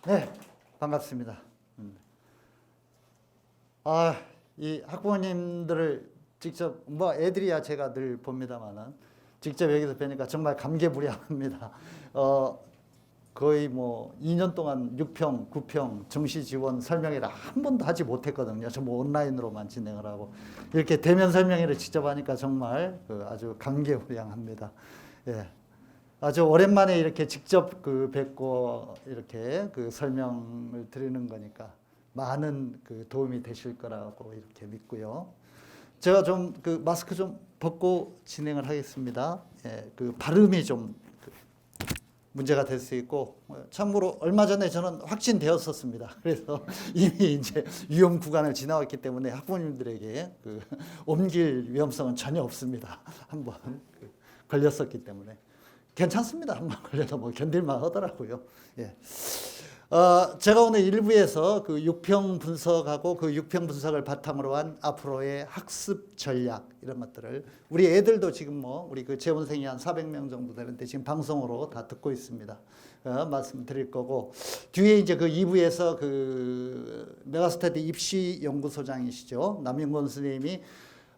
네, 반갑습니다. 이 학부모님들을 직접, 뭐 애들이야 제가 늘 봅니다만은 직접 여기서 뵈니까 정말 감개무량합니다. 거의 뭐 2년 동안 6평, 9평 정시 지원 설명회를 한 번도 하지 못했거든요. 전부 온라인으로만 진행을 하고 이렇게 대면 설명회를 직접 하니까 정말 아주 감개무량합니다. 예. 아주 오랜만에 이렇게 직접 뵙고 이렇게 설명을 드리는 거니까 많은 도움이 되실 거라고 이렇게 믿고요. 제가 좀 마스크 좀 벗고 진행을 하겠습니다. 예, 발음이 좀 문제가 될 수 있고, 참고로 얼마 전에 저는 확진되었었습니다. 그래서 이미 이제 위험 구간을 지나왔기 때문에 학부모님들에게 옮길 위험성은 전혀 없습니다. 한번 걸렸었기 때문에. 괜찮습니다. 한번 걸려도 뭐 견딜만 하더라고요. 예. 제가 오늘 일부에서 6평 분석하고 6평 분석을 바탕으로 한 앞으로의 학습 전략 이런 것들을 우리 애들도 지금 뭐 우리 재원생이 한 400명 정도 되는데 지금 방송으로 다 듣고 있습니다. 말씀드릴 거고 뒤에 이제 2부에서 메가스터디 입시 연구소장이시죠. 남영권 선생님이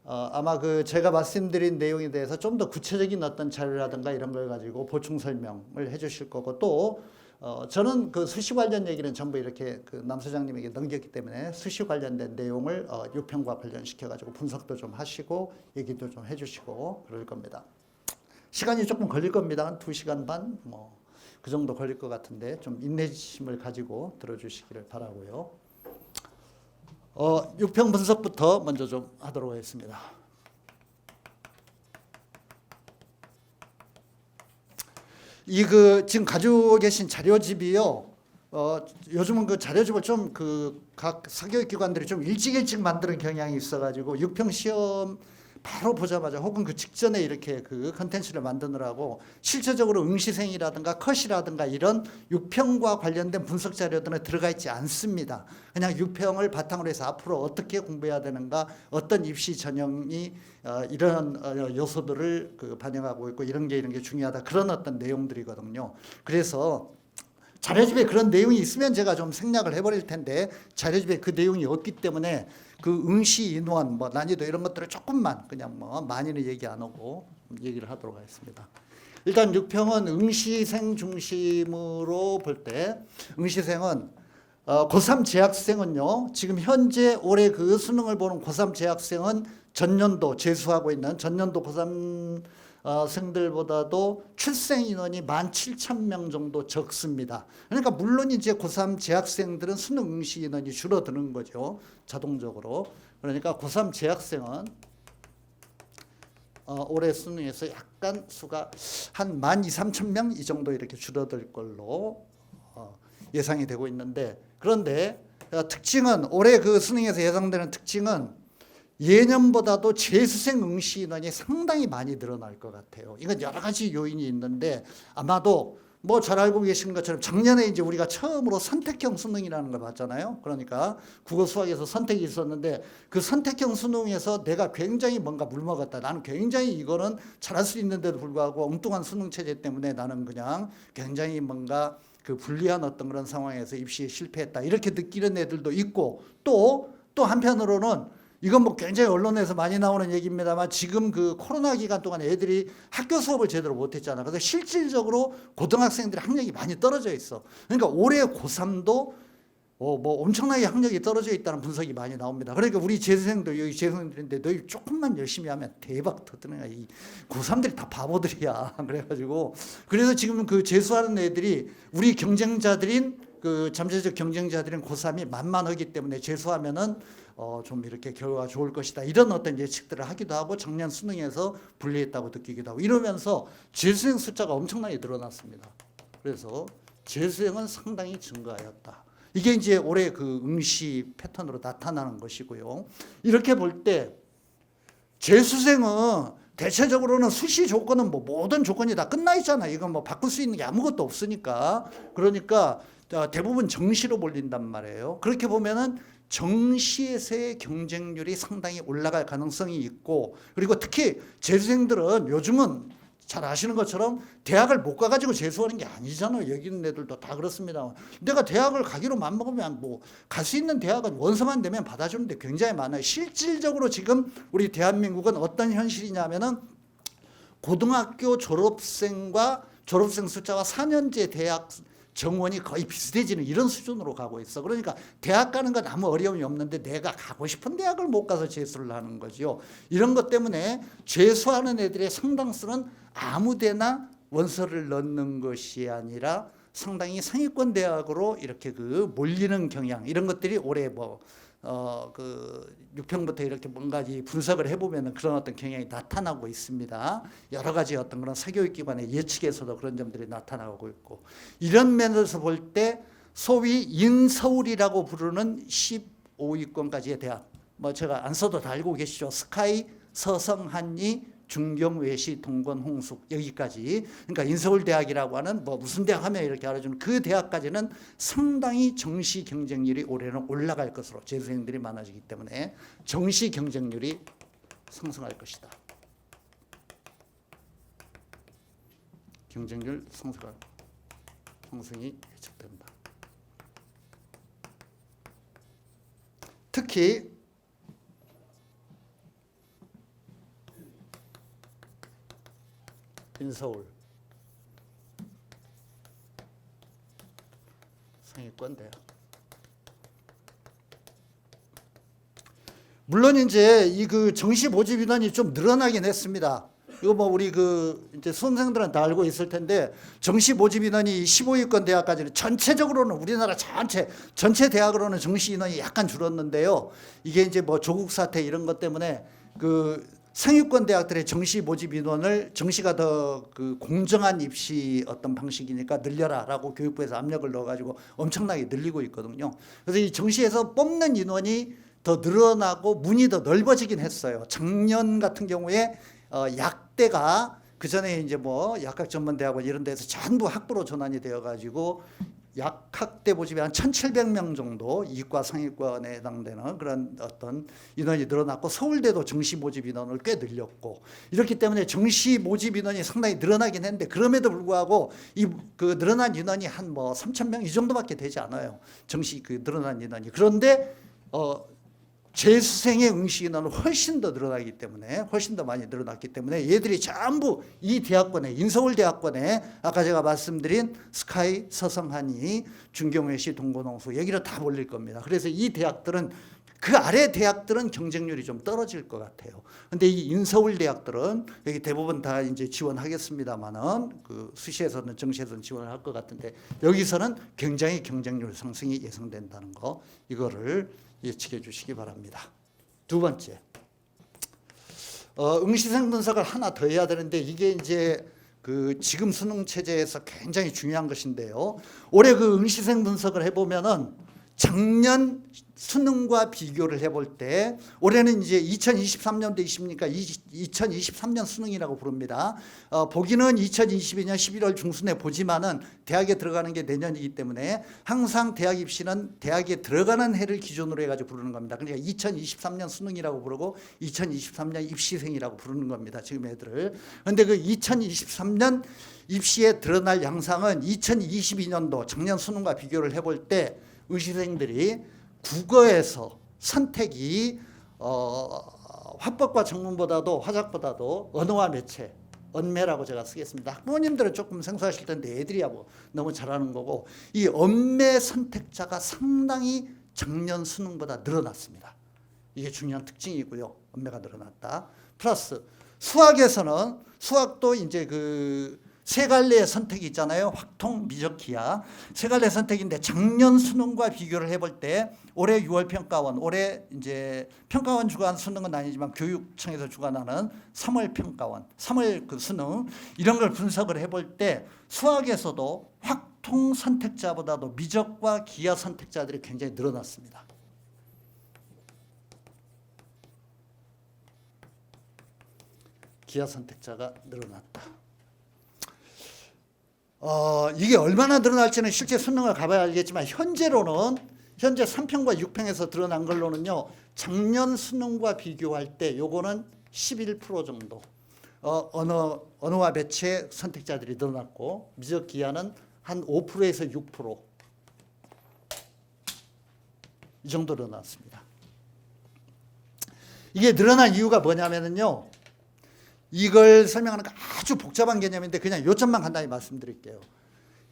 아마 제가 말씀드린 내용에 대해서 좀 더 구체적인 어떤 자료라든가 이런 걸 가지고 보충 설명을 해 주실 거고 또 저는 수시 관련 얘기는 전부 이렇게 남 소장님에게 넘겼기 때문에 수시 관련된 내용을 유평과 관련시켜 가지고 분석도 좀 하시고 얘기도 좀 해 주시고 그럴 겁니다. 시간이 조금 걸릴 겁니다. 한 2시간 반 뭐 그 정도 걸릴 것 같은데 좀 인내심을 가지고 들어주시기를 바라고요. 6평 분석부터 먼저 좀 하도록 하겠습니다. 지금 가지고 계신 자료집이요. 요즘은 자료집을 좀 각 사교육기관들이 좀 일찍 만드는 경향이 있어가지고 6평 시험 바로 보자마자 혹은 직전에 이렇게 컨텐츠를 만드느라고 실제적으로 응시생이라든가 컷이라든가 이런 6평과 관련된 분석 자료들은 들어가 있지 않습니다. 그냥 6평을 바탕으로 해서 앞으로 어떻게 공부해야 되는가, 어떤 입시 전형이 이런 요소들을 반영하고 있고 이런 게 중요하다. 그런 어떤 내용들이거든요. 그래서 자료집에 그런 내용이 있으면 제가 좀 생략을 해버릴 텐데 자료집에 그 내용이 없기 때문에 응시 인원, 뭐 난이도 이런 것들을 조금만 그냥 뭐 많이는 얘기 안 하고 얘기를 하도록 하겠습니다. 일단 6평은 응시생 중심으로 볼 때 응시생은 고3 재학생은요 지금 현재 올해 수능을 보는 고3 재학생은 전년도 재수하고 있는 전년도 고3 생들보다도 출생 인원이 17,000명 정도 적습니다. 그러니까 물론 이제 고3 재학생들은 수능 응시 인원이 줄어드는 거죠. 자동적으로. 그러니까 고3 재학생은 올해 수능에서 약간 수가 한 12,000~13,000명 이 정도 이렇게 줄어들 걸로 예상이 되고 있는데 그런데 특징은 올해 수능에서 예상되는 특징은 예년보다도 재수생 응시 인원이 상당히 많이 늘어날 것 같아요. 이건 여러 가지 요인이 있는데 아마도 뭐 잘 알고 계신 것처럼 작년에 이제 우리가 처음으로 선택형 수능이라는 걸 봤잖아요. 그러니까 국어 수학에서 선택이 있었는데 그 선택형 수능에서 내가 굉장히 뭔가 물먹었다. 나는 굉장히 이거는 잘할 수 있는데도 불구하고 엉뚱한 수능 체제 때문에 나는 그냥 굉장히 뭔가 불리한 어떤 그런 상황에서 입시에 실패했다. 이렇게 느끼는 애들도 있고 또 한편으로는 이건 뭐 굉장히 언론에서 많이 나오는 얘기입니다만 지금 코로나 기간 동안 애들이 학교 수업을 제대로 못했잖아. 그래서 실질적으로 고등학생들의 학력이 많이 떨어져 있어. 그러니까 올해 고3도 뭐 엄청나게 학력이 떨어져 있다는 분석이 많이 나옵니다. 그러니까 우리 재수생도 여기 재수생들인데 너희 조금만 열심히 하면 대박 터뜨는 거야. 이 고3들이 다 바보들이야. 그래가지고 그래서 지금 재수하는 애들이 우리 경쟁자들인 잠재적 경쟁자들인 고3이 만만하기 때문에 재수하면은 좀 이렇게 결과가 좋을 것이다. 이런 어떤 예측들을 하기도 하고 작년 수능에서 불리했다고 느끼기도 하고 이러면서 재수생 숫자가 엄청나게 늘어났습니다. 그래서 재수생은 상당히 증가하였다. 이게 이제 올해 응시 패턴으로 나타나는 것이고요. 이렇게 볼 때 재수생은 대체적으로는 수시 조건은 뭐 모든 조건이 다 끝나 있잖아. 이건 뭐 바꿀 수 있는 게 아무것도 없으니까. 그러니까 대부분 정시로 몰린단 말이에요. 그렇게 보면은 정시에서의 경쟁률이 상당히 올라갈 가능성이 있고 그리고 특히 재수생들은 요즘은 잘 아시는 것처럼 대학을 못 가가지고 재수하는 게 아니잖아요. 여기 있는 애들도 다 그렇습니다. 내가 대학을 가기로 맘먹으면 뭐 갈 수 있는 대학은 원서만 내면 받아주는 데 굉장히 많아요. 실질적으로 지금 우리 대한민국은 어떤 현실이냐면은 고등학교 졸업생과 졸업생 숫자와 4년제 대학 정원이 거의 비슷해지는 이런 수준으로 가고 있어. 그러니까 대학 가는 건 아무 어려움이 없는데 내가 가고 싶은 대학을 못 가서 재수를 하는 거죠. 이런 것 때문에 재수하는 애들의 상당수는 아무 데나 원서를 넣는 것이 아니라 상당히 상위권 대학으로 이렇게 그 몰리는 경향, 이런 것들이 올해 그 6평부터 이렇게 뭔가 분석을 해보면 그런 어떤 경향이 나타나고 있습니다. 여러 가지 어떤 그런 사교육기관의 예측에서도 그런 점들이 나타나고 있고, 이런 면에서 볼 때 소위 인서울이라고 부르는 15위권까지의 대학, 뭐 제가 안 써도 다 알고 계시죠. 스카이, 서성, 한리, 중경, 외시, 동건, 홍숙, 여기까지. 그러니까 인서울대학이라고 하는 뭐 무슨 대학 하면 이렇게 알아주는 그 대학까지는 상당히 정시 경쟁률이 올해는 올라갈 것으로, 재수생들이 많아지기 때문에 정시 경쟁률이 상승할 것이다. 경쟁률 상승이 예측된다. 특히 인서울 상위권 대학. 물론 이제 이 그 정시 모집 인원이 좀 늘어나긴 했습니다. 이거 뭐 우리 그 이제 수험생들은 다 알고 있을 텐데, 정시 모집 인원이 15위권 대학까지는 전체적으로는 우리나라 전체 대학으로는 정시 인원이 약간 줄었는데요. 이게 이제 뭐 조국 사태 이런 것 때문에 그 상위권 대학들의 정시 모집 인원을, 정시가 더 그 공정한 입시 어떤 방식이니까 늘려라라고 교육부에서 압력을 넣어가지고 엄청나게 늘리고 있거든요. 그래서 이 정시에서 뽑는 인원이 더 늘어나고 문이 더 넓어지긴 했어요. 작년 같은 경우에 약대가 그 전에 이제 뭐 약학전문대학원 이런 데서 전부 학부로 전환이 되어가지고 약학대 모집이 한 1,700명 정도 이과 상위권에 해당되는 그런 어떤 인원이 늘어났고, 서울대도 정시 모집 인원을 꽤 늘렸고, 이렇기 때문에 정시 모집 인원이 상당히 늘어나긴 했는데, 그럼에도 불구하고 이 그 늘어난 인원이 한 뭐 3,000명 이 정도밖에 되지 않아요. 정시 그 늘어난 인원이. 그런데 재수생의 응시 인원은 훨씬 더 늘어나기 때문에, 훨씬 더 많이 늘어났기 때문에 얘들이 전부 이 대학권에, 인서울대학권에 아까 제가 말씀드린 스카이, 서성한이, 중경외시, 동고농수 여기로 다 몰릴 겁니다. 그래서 이 대학들은, 그 아래 대학들은 경쟁률이 좀 떨어질 것 같아요. 근데 이 인서울 대학들은 여기 대부분 다 이제 지원하겠습니다만은, 그 수시에서는 정시에서는 지원을 할 것 같은데, 여기서는 굉장히 경쟁률 상승이 예상된다는 거, 이거를 예측해 주시기 바랍니다. 두 번째, 응시생 분석을 하나 더 해야 되는데, 이게 이제 그 지금 수능 체제에서 굉장히 중요한 것인데요. 올해 그 응시생 분석을 해보면은 작년 수능과 비교를 해볼 때, 올해는 이제 2023년도 있습니까? 2023년 수능이라고 부릅니다. 보기는 2022년 11월 중순에 보지만은 대학에 들어가는 게 내년이기 때문에 항상 대학 입시는 대학에 들어가는 해를 기준으로 해가지고 부르는 겁니다. 그러니까 2023년 수능이라고 부르고 2023년 입시생이라고 부르는 겁니다. 지금 애들을. 그런데 그 2023년 입시에 드러날 양상은 2022년도 작년 수능과 비교를 해볼 때 의시생들이 국어에서 선택이 화법과 정문보다도 화작보다도 언어와 매체, 언매라고 제가 쓰겠습니다. 학부모님들은 조금 생소하실 텐데 애들이야 뭐 너무 잘하는 거고, 이 언매 선택자가 상당히 작년 수능보다 늘어났습니다. 이게 중요한 특징이고요. 언매가 늘어났다. 플러스 수학에서는, 수학도 이제 그 세 갈래의 선택이 있잖아요. 확통, 미적, 기하. 세 갈래 선택인데 작년 수능과 비교를 해볼 때 올해 6월 평가원, 올해 이제 평가원 주관 수능은 아니지만 교육청에서 주관하는 3월 평가원, 3월 그 수능, 이런 걸 분석을 해볼 때 수학에서도 확통 선택자보다도 미적과 기하 선택자들이 굉장히 늘어났습니다. 기하 선택자가 늘어났다. 이게 얼마나 늘어날지는 실제 수능을 가봐야 알겠지만, 현재 3평과 6평에서 드러난 걸로는요, 작년 수능과 비교할 때 요거는 11% 정도, 언어와 매체 선택자들이 늘어났고 미적 기하는 한 5%에서 6%. 이 정도 늘어났습니다. 이게 늘어난 이유가 뭐냐면요. 이걸 설명하는 거 아주 복잡한 개념인데 그냥 요점만 간단히 말씀드릴게요.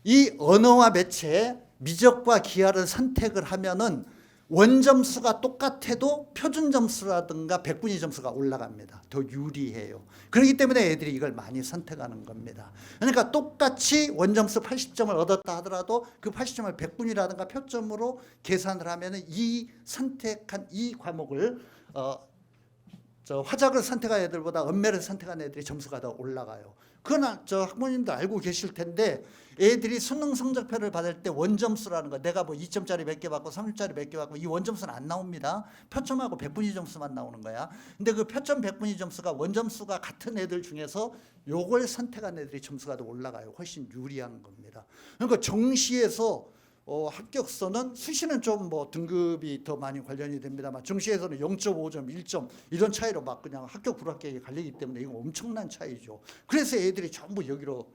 이 언어와 매체, 미적과 기하를 선택을 하면은 원점수가 똑같아도 표준 점수라든가 백분위 점수가 올라갑니다. 더 유리해요. 그렇기 때문에 애들이 이걸 많이 선택하는 겁니다. 그러니까 똑같이 원점수 80점을 얻었다 하더라도 그 80점을 백분위라든가 표점으로 계산을 하면 이 선택한 이 과목을 화작을 선택한 애들보다 언매를 선택한 애들이 점수가 더 올라가요. 그건 학부모님도 알고 계실 텐데 애들이 수능 성적표를 받을 때 원점수라는 거 내가 뭐 2점짜리 몇 개 받고 3점짜리 몇 개 받고 이 원점수는 안 나옵니다. 표점하고 백분위 점수만 나오는 거야. 근데 그 표점 백분위 점수가 원점수가 같은 애들 중에서 요걸 선택한 애들이 점수가 더 올라가요. 훨씬 유리한 겁니다. 그러니까 정시에서 합격서는 수시는 좀 뭐 등급이 더 많이 관련이 됩니다만 정시에서는 0.5점, 1점 이런 차이로 막 그냥 합격 불합격이 갈리기 때문에 이거 엄청난 차이죠. 그래서 애들이 전부 여기로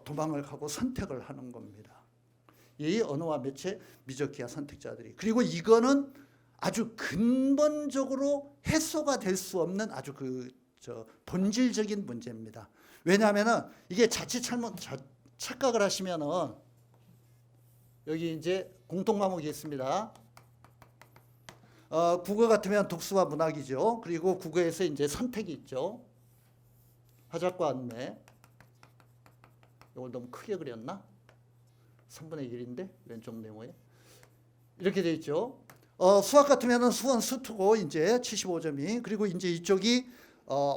도망을 가고 선택을 하는 겁니다. 이 언어와 매체 미적 기하 선택자들이. 그리고 이거는 아주 근본적으로 해소가 될 수 없는 아주 본질적인 문제입니다. 왜냐하면은 이게 자칫 착각을 하시면은 여기 이제 공통 과목이 있습니다. 국어 같으면 독수와 문학이죠. 그리고 국어에서 이제 선택이 있죠. 화작과 언매. 이걸 너무 크게 그렸나? 3분의 1인데 왼쪽 네모에 이렇게 돼 있죠. 수학 같으면은 수원 수투고 이제 75점이 그리고 이제 이쪽이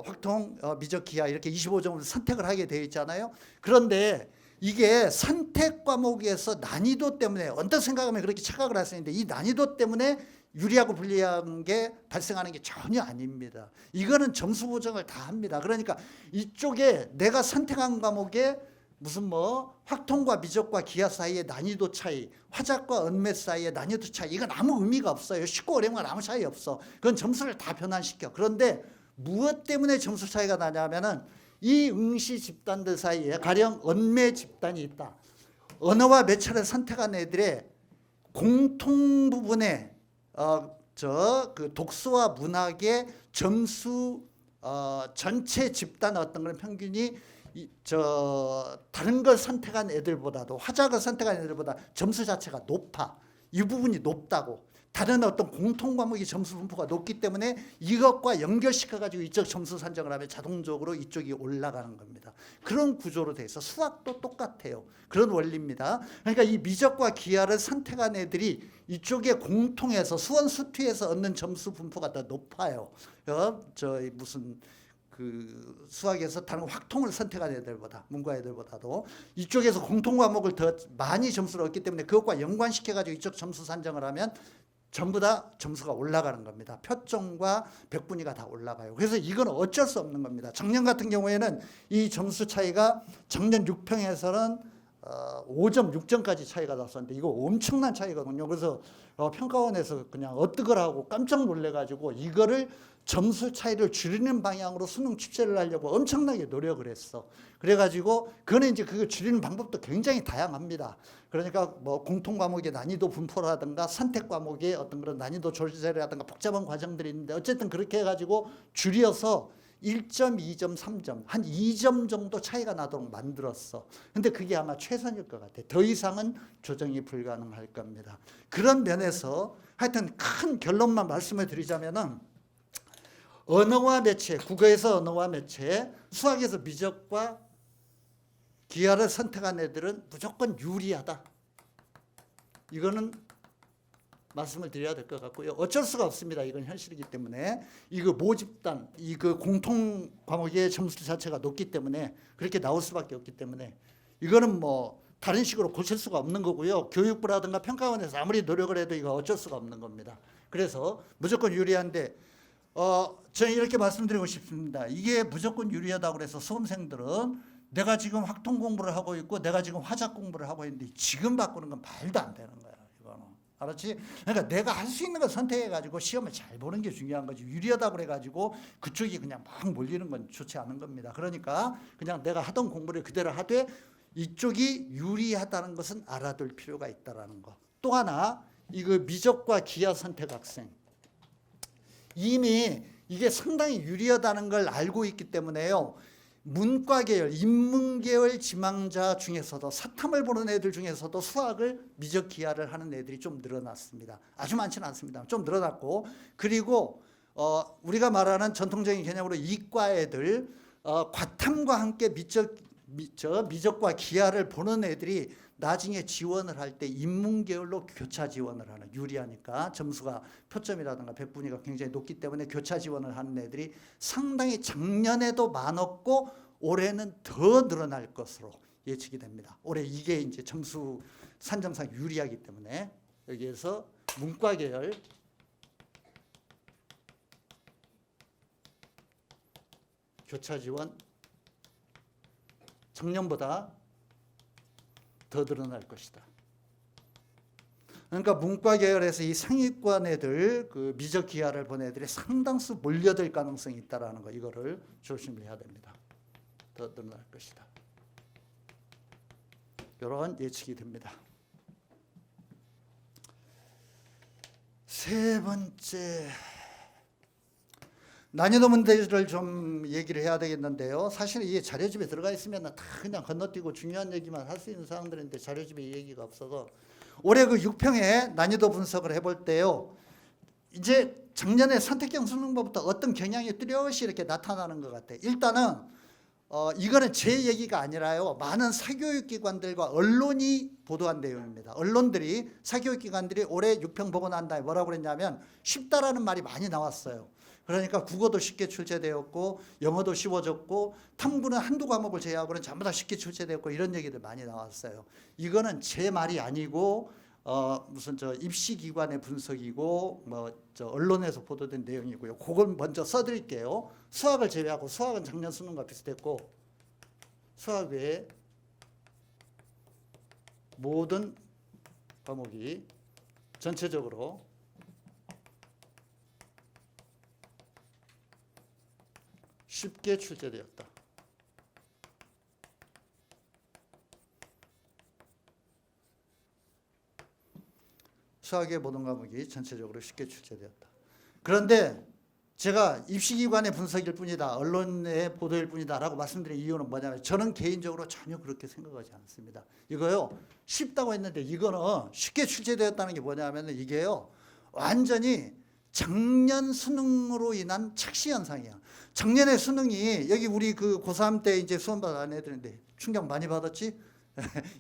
확통 미적 기하 이렇게 25점을 선택을 하게 되어 있잖아요. 그런데 이게 선택 과목에서 난이도 때문에 언뜻 생각하면 그렇게 착각을 할 수 있는데 이 난이도 때문에 유리하고 불리한 게 발생하는 게 전혀 아닙니다. 이거는 점수 보정을 다 합니다. 그러니까 이쪽에 내가 선택한 과목에 무슨 뭐 확통과 미적과 기하 사이의 난이도 차이, 화작과 언매 사이의 난이도 차이 이건 아무 의미가 없어요. 쉽고 어려운 건 아무 차이 없어. 그건 점수를 다 변환시켜. 그런데 무엇 때문에 점수 차이가 나냐면은 이 응시 집단들 사이에 가령 언매 집단이 있다. 언어와 매체를 선택한 애들의 공통 부분에 그 독서와 문학의 점수 전체 집단 어떤 그런 평균이 다른 걸 선택한 애들보다도 화작을 선택한 애들보다 점수 자체가 높아. 이 부분이 높다고. 다른 어떤 공통 과목의 점수 분포가 높기 때문에 이것과 연결시켜가지고 이쪽 점수 산정을 하면 자동적으로 이쪽이 올라가는 겁니다. 그런 구조로 돼 있어. 수학도 똑같아요. 그런 원리입니다. 그러니까 이 미적과 기하를 선택한 애들이 이쪽에 공통해서 수원 수투에서 얻는 점수 분포가 더 높아요. 수학에서 다른 확통을 선택한 애들보다 문과 애들보다도 이쪽에서 공통 과목을 더 많이 점수를 얻기 때문에 그것과 연관시켜가지고 이쪽 점수 산정을 하면 전부 다 점수가 올라가는 겁니다. 표점과 백분위가 다 올라가요. 그래서 이건 어쩔 수 없는 겁니다. 작년 같은 경우에는 이 점수 차이가 작년 6평에서는 5점, 6점까지 차이가 났었는데 이거 엄청난 차이거든요. 그래서 평가원에서 그냥 어떡을 하고 깜짝 놀래가지고 이거를 점수 차이를 줄이는 방향으로 수능 출제를 하려고 엄청나게 노력을 했어. 그래가지고 그거는 이제 그걸 줄이는 방법도 굉장히 다양합니다. 그러니까 뭐 공통 과목의 난이도 분포라든가 선택 과목의 어떤 그런 난이도 조절이라든가 복잡한 과정들이 있는데 어쨌든 그렇게 해가지고 줄여서 1점, 2점, 3점 한 2점 정도 차이가 나도록 만들었어. 근데 그게 아마 최선일 것 같아. 더 이상은 조정이 불가능할 겁니다. 그런 면에서 하여튼 큰 결론만 말씀을 드리자면은 언어와 매체, 국어에서 언어와 매체, 수학에서 미적과 기하를 선택한 애들은 무조건 유리하다. 이거는 말씀을 드려야 될 것 같고요. 어쩔 수가 없습니다. 이건 현실이기 때문에 이거 모집단, 이거 공통 과목의 점수 자체가 높기 때문에 그렇게 나올 수밖에 없기 때문에 이거는 뭐 다른 식으로 고칠 수가 없는 거고요. 교육부라든가 평가원에서 아무리 노력을 해도 이거 어쩔 수가 없는 겁니다. 그래서 무조건 유리한데 저는 이렇게 말씀드리고 싶습니다. 이게 무조건 유리하다고 해서 수험생들은 내가 지금 확통 공부를 하고 있고 내가 지금 화작 공부를 하고 있는데 지금 바꾸는 건 말도 안 되는 거야. 이거는. 알았지? 그러니까 내가 할 수 있는 걸 선택해가지고 시험을 잘 보는 게 중요한 거지. 유리하다고 그래가지고 그쪽이 그냥 막 몰리는 건 좋지 않은 겁니다. 그러니까 그냥 내가 하던 공부를 그대로 하되 이쪽이 유리하다는 것은 알아둘 필요가 있다라는 거. 또 하나, 이거 미적과 기하 선택 학생. 이미 이게 상당히 유리하다는 걸 알고 있기 때문에요. 문과 계열, 인문 계열 지망자 중에서도 사탐을 보는 애들 중에서도 수학을 미적 기하를 하는 애들이 좀 늘어났습니다. 아주 많지는 않습니다. 좀 늘어났고, 그리고 우리가 말하는 전통적인 개념으로 이과 애들 과탐과 함께 미적과 기하를 보는 애들이 나중에 지원을 할 때 인문 계열로 교차 지원을 하는, 유리하니까 점수가 표점이라든가 백분위가 굉장히 높기 때문에 교차 지원을 하는 애들이 상당히 작년에도 많았고 올해는 더 늘어날 것으로 예측이 됩니다. 올해 이게 이제 점수 산정상 유리하기 때문에 여기에서 문과 계열 교차 지원 작년보다 더 늘어날 것이다. 그러니까 문과 계열에서 이 상위권 애들, 그 미적 기하를 본 애들이 상당수 몰려들 가능성이 있다라는 거, 이거를 조심을 해야 됩니다. 더 늘어날 것이다. 이런 예측이 됩니다. 세 번째, 난이도 문제를 좀 얘기를 해야 되겠는데요. 사실 이게 자료집에 들어가 있으면 다 그냥 건너뛰고 중요한 얘기만 할 수 있는 사항들인데 자료집에 이 얘기가 없어서 올해 그 6평의 난이도 분석을 해볼 때요. 이제 작년에 선택형 수능법부터 어떤 경향이 뚜렷이 이렇게 나타나는 것 같아요. 일단은 이거는 제 얘기가 아니라요. 많은 사교육기관들과 언론이 보도한 내용입니다. 언론들이, 사교육기관들이 올해 6평 보고 난 다음에 뭐라고 그랬냐면 쉽다라는 말이 많이 나왔어요. 그러니까 국어도 쉽게 출제되었고 영어도 쉬워졌고 탐구는 한두 과목을 제외하고는 전부 다 쉽게 출제되었고 이런 얘기들 많이 나왔어요. 이거는 제 말이 아니고 무슨 저 입시기관의 분석이고 저 언론에서 보도된 내용이고요. 그걸 먼저 써드릴게요. 수학을 제외하고, 수학은 작년 수능과 비슷했고 수학 외에 모든 과목이 전체적으로 쉽게 출제되었다. 수학의 모든 과목이 전체적으로 쉽게 출제되었다. 그런데 제가 입시기관의 분석일 뿐이다, 언론의 보도일 뿐이다 라고 말씀드린 이유는 뭐냐면 저는 개인적으로 전혀 그렇게 생각하지 않습니다. 이거요, 쉽다고 했는데 이거는 쉽게 출제되었다는 게 뭐냐면 이게요, 완전히 작년 수능으로 인한 착시 현상이야. 작년에 수능이, 여기 우리 그 고3 때 이제 수험 받은 애들인데 충격 많이 받았지?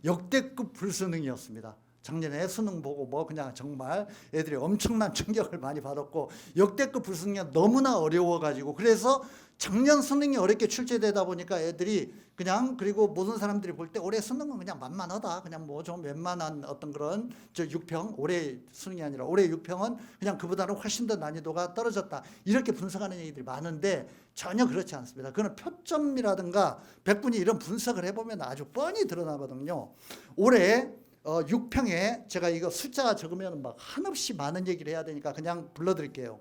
역대급 불수능이었습니다. 작년에 수능 보고 뭐 그냥 정말 애들이 엄청난 충격을 많이 받았고 역대급 불수능이 너무나 어려워가지고, 그래서 작년 수능이 어렵게 출제되다 보니까 애들이 그냥, 그리고 모든 사람들이 볼 때 올해 수능은 그냥 만만하다, 그냥 뭐 좀 웬만한 어떤 그런 저 6평, 올해 수능이 아니라 올해 6평은 그냥 그보다는 훨씬 더 난이도가 떨어졌다, 이렇게 분석하는 얘기들이 많은데 전혀 그렇지 않습니다. 그건 표점이라든가 백분위 이런 분석을 해보면 아주 뻔히 드러나거든요. 올해 6평에 제가 이거 숫자가 적으면 막 한없이 많은 얘기를 해야 되니까 그냥 불러드릴게요.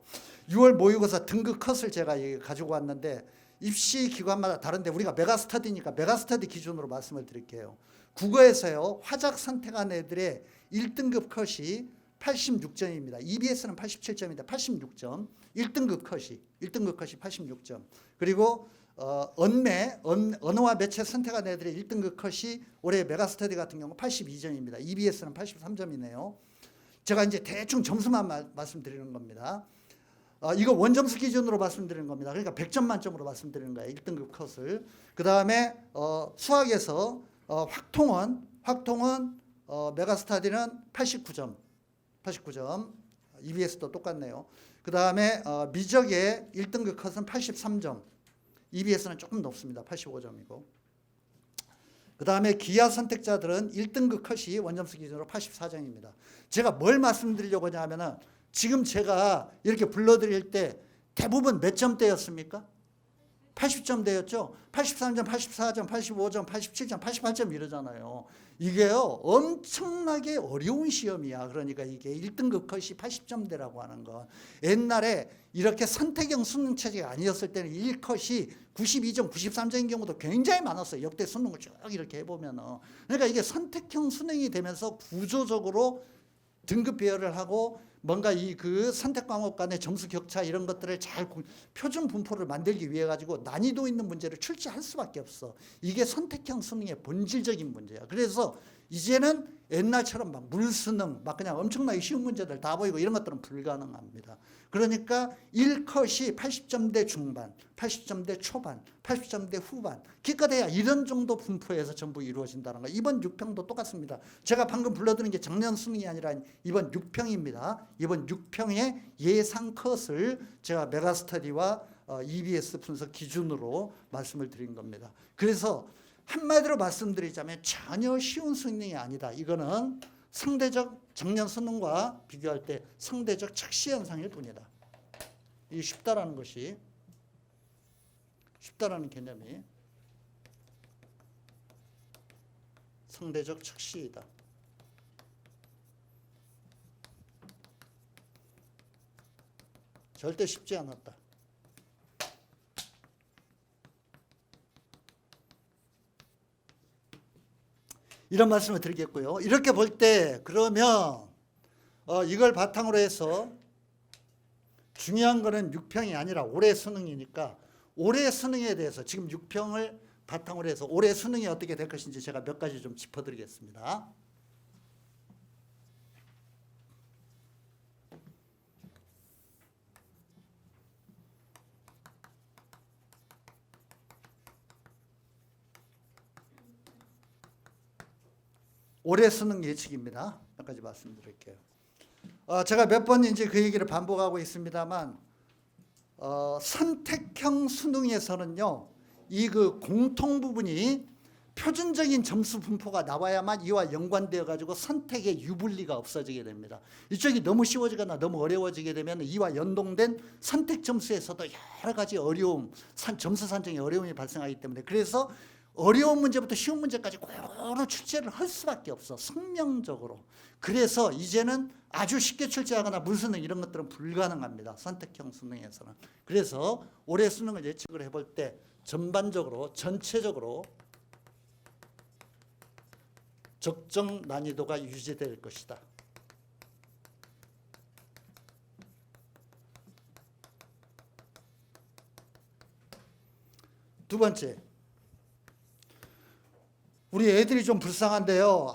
6월 모의고사 등급 컷을 제가 가지고 왔는데 입시 기관마다 다른데 우리가 메가스터디니까 메가스터디 기준으로 말씀을 드릴게요. 국어에서요, 화작 선택한 애들의 1등급 컷이 86점입니다. EBS는 87점인데 86점. 1등급 컷이 86점. 그리고 언어와 매체 선택한 애들의 1등급 컷이 올해 메가스터디 같은 경우 82점입니다. EBS는 83점이네요. 제가 이제 대충 점수만 말씀드리는 겁니다. 이거 원점수 기준으로 말씀드리는 겁니다. 그러니까 100점 만점으로 말씀드리는 거예요. 1등급 컷을. 그 다음에 수학에서 확통원 메가스터디는 89점. EBS도 똑같네요. 그 다음에 미적의 1등급 컷은 83점. EBS는 조금 높습니다. 85점이고. 그 다음에 기하 선택자들은 1등급 컷이 원점수 기준으로 84점입니다. 제가 뭘 말씀드리려고 하냐면은 지금 제가 이렇게 불러드릴 때 대부분 몇 점대였습니까? 80점대였죠. 83점, 84점, 85점, 87점, 88점 이러잖아요. 이게요 엄청나게 어려운 시험이야. 그러니까 이게 1등급 컷이 80점대라고 하는 건 옛날에 이렇게 선택형 수능 체제가 아니었을 때는 1컷이 92점, 93점인 경우도 굉장히 많았어요. 역대 수능을 쭉 이렇게 해보면은. 그러니까 이게 선택형 수능이 되면서 구조적으로 등급 배열을 하고 뭔가 이 그 선택 과목 간의 점수 격차 이런 것들을 잘 표준 분포를 만들기 위해 가지고 난이도 있는 문제를 출제할 수밖에 없어. 이게 선택형 수능의 본질적인 문제야. 그래서 이제는 옛날처럼 막 물수능 막 그냥 엄청나게 쉬운 문제들 다 보이고 이런 것들은 불가능합니다. 그러니까 1컷이 80점대 중반, 80점대 초반, 80점대 후반, 기껏해야 이런 정도 분포에서 전부 이루어진다는 거. 이번 6평도 똑같습니다. 제가 방금 불러드린 게 작년 수능이 아니라 이번 6평입니다. 이번 6평의 예상 컷을 제가 메가스터디와 EBS 분석 기준으로 말씀을 드린 겁니다. 그래서 한마디로 말씀드리자면 전혀 쉬운 수능이 아니다. 이거는 상대적 작년 수능과 비교할 때 상대적 착시 현상일 뿐이다. 이 쉽다라는 것이 쉽다라는 개념이 상대적 착시이다. 절대 쉽지 않았다. 이런 말씀을 드리겠고요. 이렇게 볼 때 그러면 이걸 바탕으로 해서 중요한 거는 6평이 아니라 올해 수능이니까 올해 수능에 대해서 지금 6평을 바탕으로 해서 올해 수능이 어떻게 될 것인지 제가 몇 가지 좀 짚어드리겠습니다. 올해 수능 예측입니다. 몇 가지 말씀드릴게요. 제가 몇 번 이제 그 얘기를 반복하고 있습니다만 선택형 수능에서는요 이 그 공통 부분이 표준적인 점수 분포가 나와야만 이와 연관되어 가지고 선택의 유불리가 없어지게 됩니다. 이쪽이 너무 쉬워지거나 너무 어려워지게 되면 이와 연동된 선택 점수에서도 여러 가지 어려움, 점수 산정에 어려움이 발생하기 때문에 그래서 어려운 문제부터 쉬운 문제까지 고루 출제를 할 수밖에 없어. 성명적으로. 그래서 이제는 아주 쉽게 출제하거나 물수능 이런 것들은 불가능합니다. 선택형 수능에서는. 그래서 올해 수능을 예측을 해볼 때 전반적으로 전체적으로 적정 난이도가 유지될 것이다. 두 번째, 우리 애들이 좀 불쌍한데요.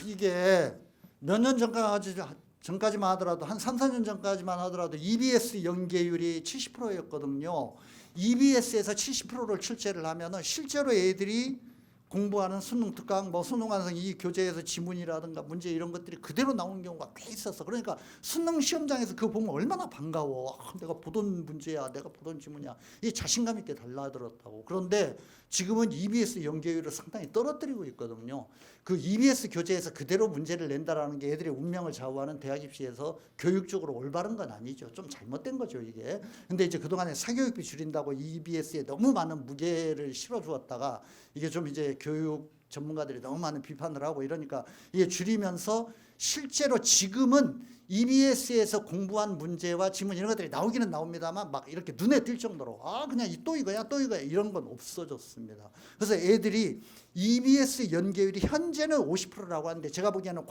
이게 몇 년 전까지만 하더라도 한 3, 4년 전까지만 하더라도 EBS 연계율이 70%였거든요. EBS에서 70%를 출제를 하면은 실제로 애들이 공부하는 수능 특강, 수능 완성 이 교재에서 지문이라든가 문제 이런 것들이 그대로 나오는 경우가 꽤 있었어. 그러니까 수능 시험장에서 그거 보면 얼마나 반가워. 내가 보던 문제야, 내가 보던 지문이야. 이 자신감 있게 달라들었다고. 그런데 지금은 EBS 연계율을 상당히 떨어뜨리고 있거든요. 그 EBS 교재에서 그대로 문제를 낸다라는 게 애들의 운명을 좌우하는 대학 입시에서 교육적으로 올바른 건 아니죠. 좀 잘못된 거죠, 이게. 근데 이제 그동안에 사교육비 줄인다고 EBS에 너무 많은 무게를 실어 주었다가 이게 좀 이제 교육 전문가들이 너무 많은 비판을 하고 이러니까 이게 줄이면서 실제로 지금은 EBS에서 공부한 문제와 지문 이런 것들이 나오기는 나옵니다만 막 이렇게 눈에 띌 정도로 그냥 또 이거야 이런 건 없어졌습니다. 그래서 애들이 EBS 연계율이 현재는 50%라고 하는데 제가 보기에는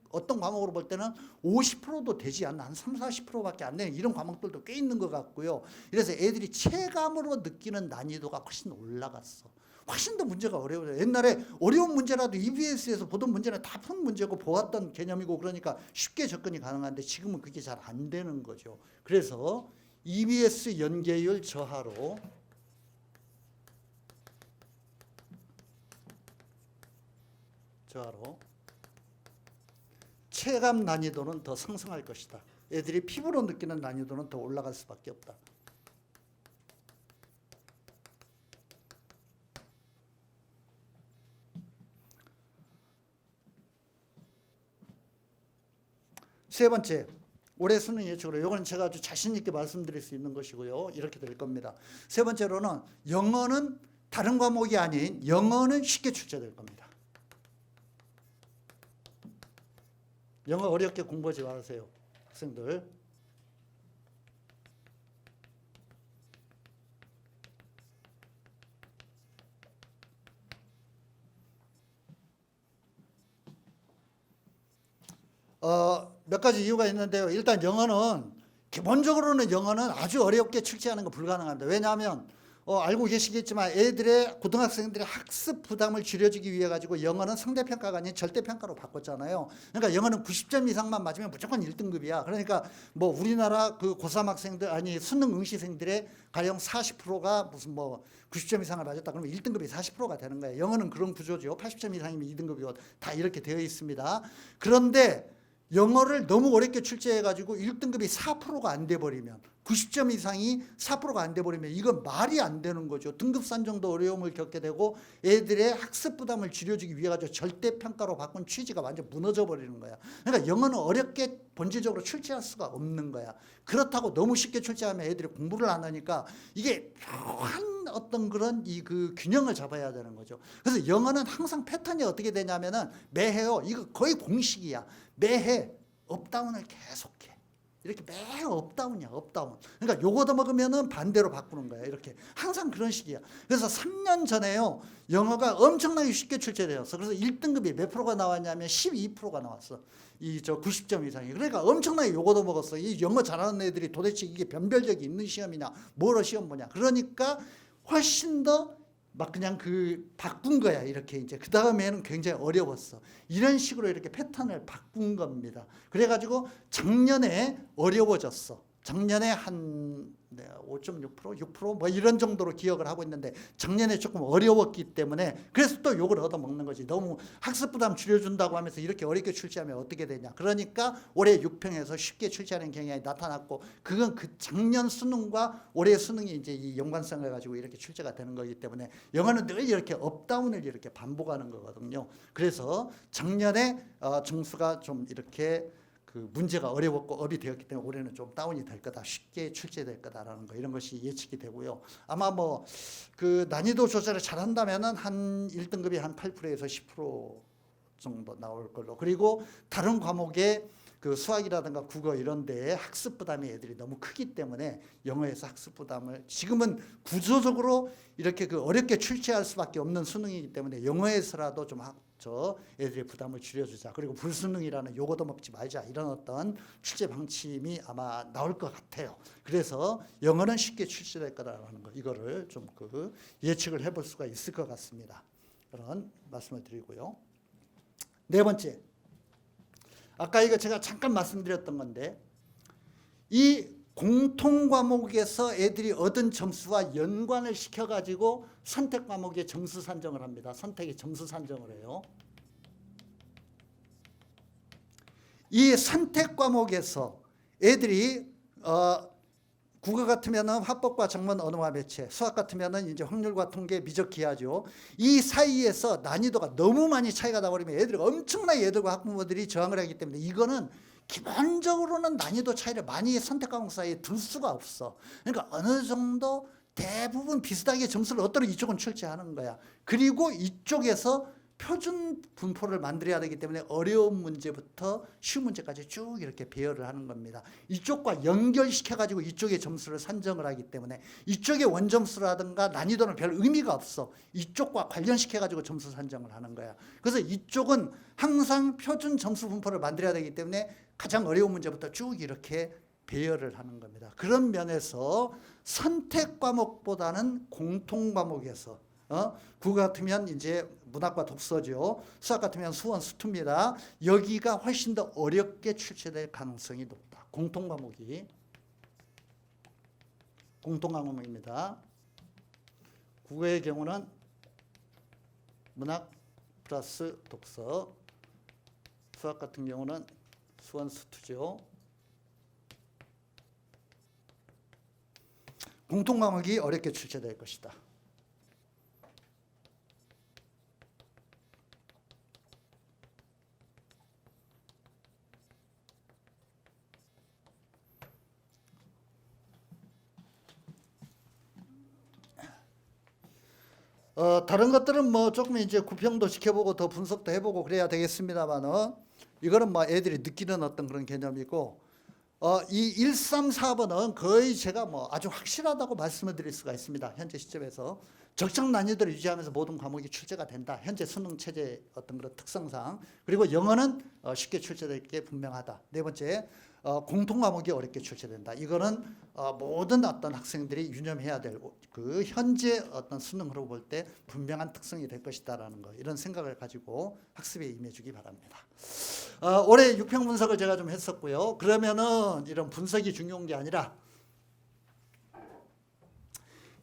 어떤 과목으로 볼 때는 50%도 되지 않나 한 3, 40%밖에 안 되는 이런 과목들도 꽤 있는 것 같고요. 그래서 애들이 체감으로 느끼는 난이도가 훨씬 올라갔어. 훨씬 더 문제가 어려워요. 옛날에 어려운 문제라도 EBS에서 보던 문제는 다 푼 문제고 보았던 개념이고 그러니까 쉽게 접근이 가능한데 지금은 그게 잘 안 되는 거죠. 그래서 EBS 연계율 저하로 체감 난이도는 더 상승할 것이다. 애들이 피부로 느끼는 난이도는 더 올라갈 수밖에 없다. 세 번째, 올해 수능 예측으로 이건 제가 아주 자신 있게 말씀드릴 수 있는 것이고요. 이렇게 될 겁니다. 세 번째로는 영어는 다른 과목이 아닌 영어는 쉽게 출제될 겁니다. 영어 어렵게 공부하지 마세요, 학생들. 몇 가지 이유가 있는데요. 일단 기본적으로는 영어는 아주 어렵게 출제하는 거 불가능합니다. 왜냐하면 알고 계시겠지만 애들의 고등학생들의 학습 부담을 줄여주기 위해 가지고 영어는 상대평가가 아닌 절대평가로 바꿨잖아요. 그러니까 영어는 90점 이상만 맞으면 무조건 1등급이야. 그러니까 뭐 우리나라 그 고3 학생들 아니 수능 응시생들의 가령 40%가 무슨 뭐 90점 이상을 맞았다 그러면 1등급이 40%가 되는 거예요. 영어는 그런 구조죠. 80점 이상이면 2등급이고 다 이렇게 되어 있습니다. 그런데 영어를 너무 어렵게 출제해가지고 1등급이 4%가 안 돼버리면 90점 이상이 4%가 안 돼버리면 이건 말이 안 되는 거죠. 등급 산정도 어려움을 겪게 되고 애들의 학습 부담을 줄여주기 위해 가지고 절대평가로 바꾼 취지가 완전 무너져 버리는 거야. 그러니까 영어는 어렵게 본질적으로 출제할 수가 없는 거야. 그렇다고 너무 쉽게 출제하면 애들이 공부를 안 하니까 이게 묘한 어떤 그런 그 균형을 잡아야 되는 거죠. 그래서 영어는 항상 패턴이 어떻게 되냐면은 매해요. 이거 거의 공식이야. 매해 업다운을 계속해. 이렇게 매해 업다운이야, 업다운. 그러니까 요거도 먹으면은 반대로 바꾸는 거야. 이렇게 항상 그런 식이야. 그래서 3년 전에요, 영어가 엄청나게 쉽게 출제되었어. 그래서 1등급이 몇 프로가 나왔냐면 12%가 나왔어. 90점 이상이. 그러니까 엄청나게 요거도 먹었어. 이 영어 잘하는 애들이 도대체 이게 변별력이 있는 시험이냐, 뭐로 시험 보냐. 그러니까 훨씬 더 막 그냥 바꾼 거야. 이렇게 이제 그 다음에는 굉장히 어려웠어. 이런 식으로 이렇게 패턴을 바꾼 겁니다. 그래가지고 작년에 어려워졌어. 작년에 한 5.6%, 6% 뭐 이런 정도로 기억을 하고 있는데 작년에 조금 어려웠기 때문에 그래서 또 욕을 얻어먹는 거지. 너무 학습 부담 줄여준다고 하면서 이렇게 어렵게 출제하면 어떻게 되냐. 그러니까 올해 6평에서 쉽게 출제하는 경향이 나타났고 그건 그 작년 수능과 올해 수능이 이제 이 연관성을 가지고 이렇게 출제가 되는 거기 때문에 영어는 늘 이렇게 업다운을 이렇게 반복하는 거거든요. 그래서 작년에 점수가 좀 이렇게 문제가 어려웠고 업이 되었기 때문에 올해는 좀 다운이 될 거다, 쉽게 출제될 거다라는 거, 이런 것이 예측이 되고요. 아마 뭐 난이도 조절을 잘한다면은 한 1등급이 한 8%에서 10% 정도 나올 걸로. 그리고 다른 과목에 수학이라든가 국어 이런 데에 학습 부담이 애들이 너무 크기 때문에 영어에서 학습 부담을 지금은 구조적으로 이렇게 어렵게 출제할 수밖에 없는 수능이기 때문에 영어에서라도 좀 애들의 부담을 줄여주자. 그리고 불수능이라는 요거도 먹지 말자. 이런 어떤 출제 방침이 아마 나올 것 같아요. 그래서 영어는 쉽게 출제될 거라는 거, 이거를 좀 예측을 해볼 수가 있을 것 같습니다. 그런 말씀을 드리고요. 네 번째, 아까 이거 제가 잠깐 말씀드렸던 건데 이 공통 과목에서 애들이 얻은 점수와 연관을 시켜가지고 선택 과목의 점수 산정을 합니다. 선택의 점수 산정을 해요. 이 선택 과목에서 애들이 국어 같으면은 화법과 정문 언어와 매체, 수학 같으면은 이제 확률과 통계, 미적 기하죠. 이 사이에서 난이도가 너무 많이 차이가 나버리면 애들이 엄청나게 애들과 학부모들이 저항을 하기 때문에 이거는 기본적으로는 난이도 차이를 많이 선택 과목 사이에 둘 수가 없어. 그러니까 어느 정도 대부분 비슷하게 점수를 얻도록 이쪽은 출제하는 거야. 그리고 이쪽에서 표준 분포를 만들어야 되기 때문에 어려운 문제부터 쉬운 문제까지 쭉 이렇게 배열을 하는 겁니다. 이쪽과 연결시켜가지고 이쪽의 점수를 산정을 하기 때문에 이쪽의 원점수라든가 난이도는 별 의미가 없어. 이쪽과 관련시켜가지고 점수 산정을 하는 거야. 그래서 이쪽은 항상 표준 점수 분포를 만들어야 되기 때문에 가장 어려운 문제부터 쭉 이렇게 배열을 하는 겁니다. 그런 면에서 선택 과목보다는 공통 과목에서 국어 같으면 이제 문학과 독서죠. 수학 같으면 수원, 수투입니다. 여기가 훨씬 더 어렵게 출제될 가능성이 높다. 공통 과목입니다. 국어의 경우는 문학 플러스 독서, 수학 같은 경우는 수원, 수투죠. 공통 과목이 어렵게 출제될 것이다. 다른 것들은 뭐 조금 이제 구평도 지켜보고 더 분석도 해보고 그래야 되겠습니다만은 이거는 뭐 애들이 느끼는 어떤 그런 개념이고, 이 1, 3, 4번은 거의 제가 뭐 아주 확실하다고 말씀을 드릴 수가 있습니다. 현재 시점에서 적정 난이도를 유지하면서 모든 과목이 출제가 된다. 현재 수능 체제 어떤 그런 특성상. 그리고 영어는 쉽게 출제될 게 분명하다. 네 번째, 공통 과목이 어렵게 출제된다. 이거는 모든 어떤 학생들이 유념해야 될 그 현재 어떤 수능으로 볼 때 분명한 특성이 될 것이다라는 거, 이런 생각을 가지고 학습에 임해주기 바랍니다. 올해 6평 분석을 제가 좀 했었고요. 그러면은 이런 분석이 중요한 게 아니라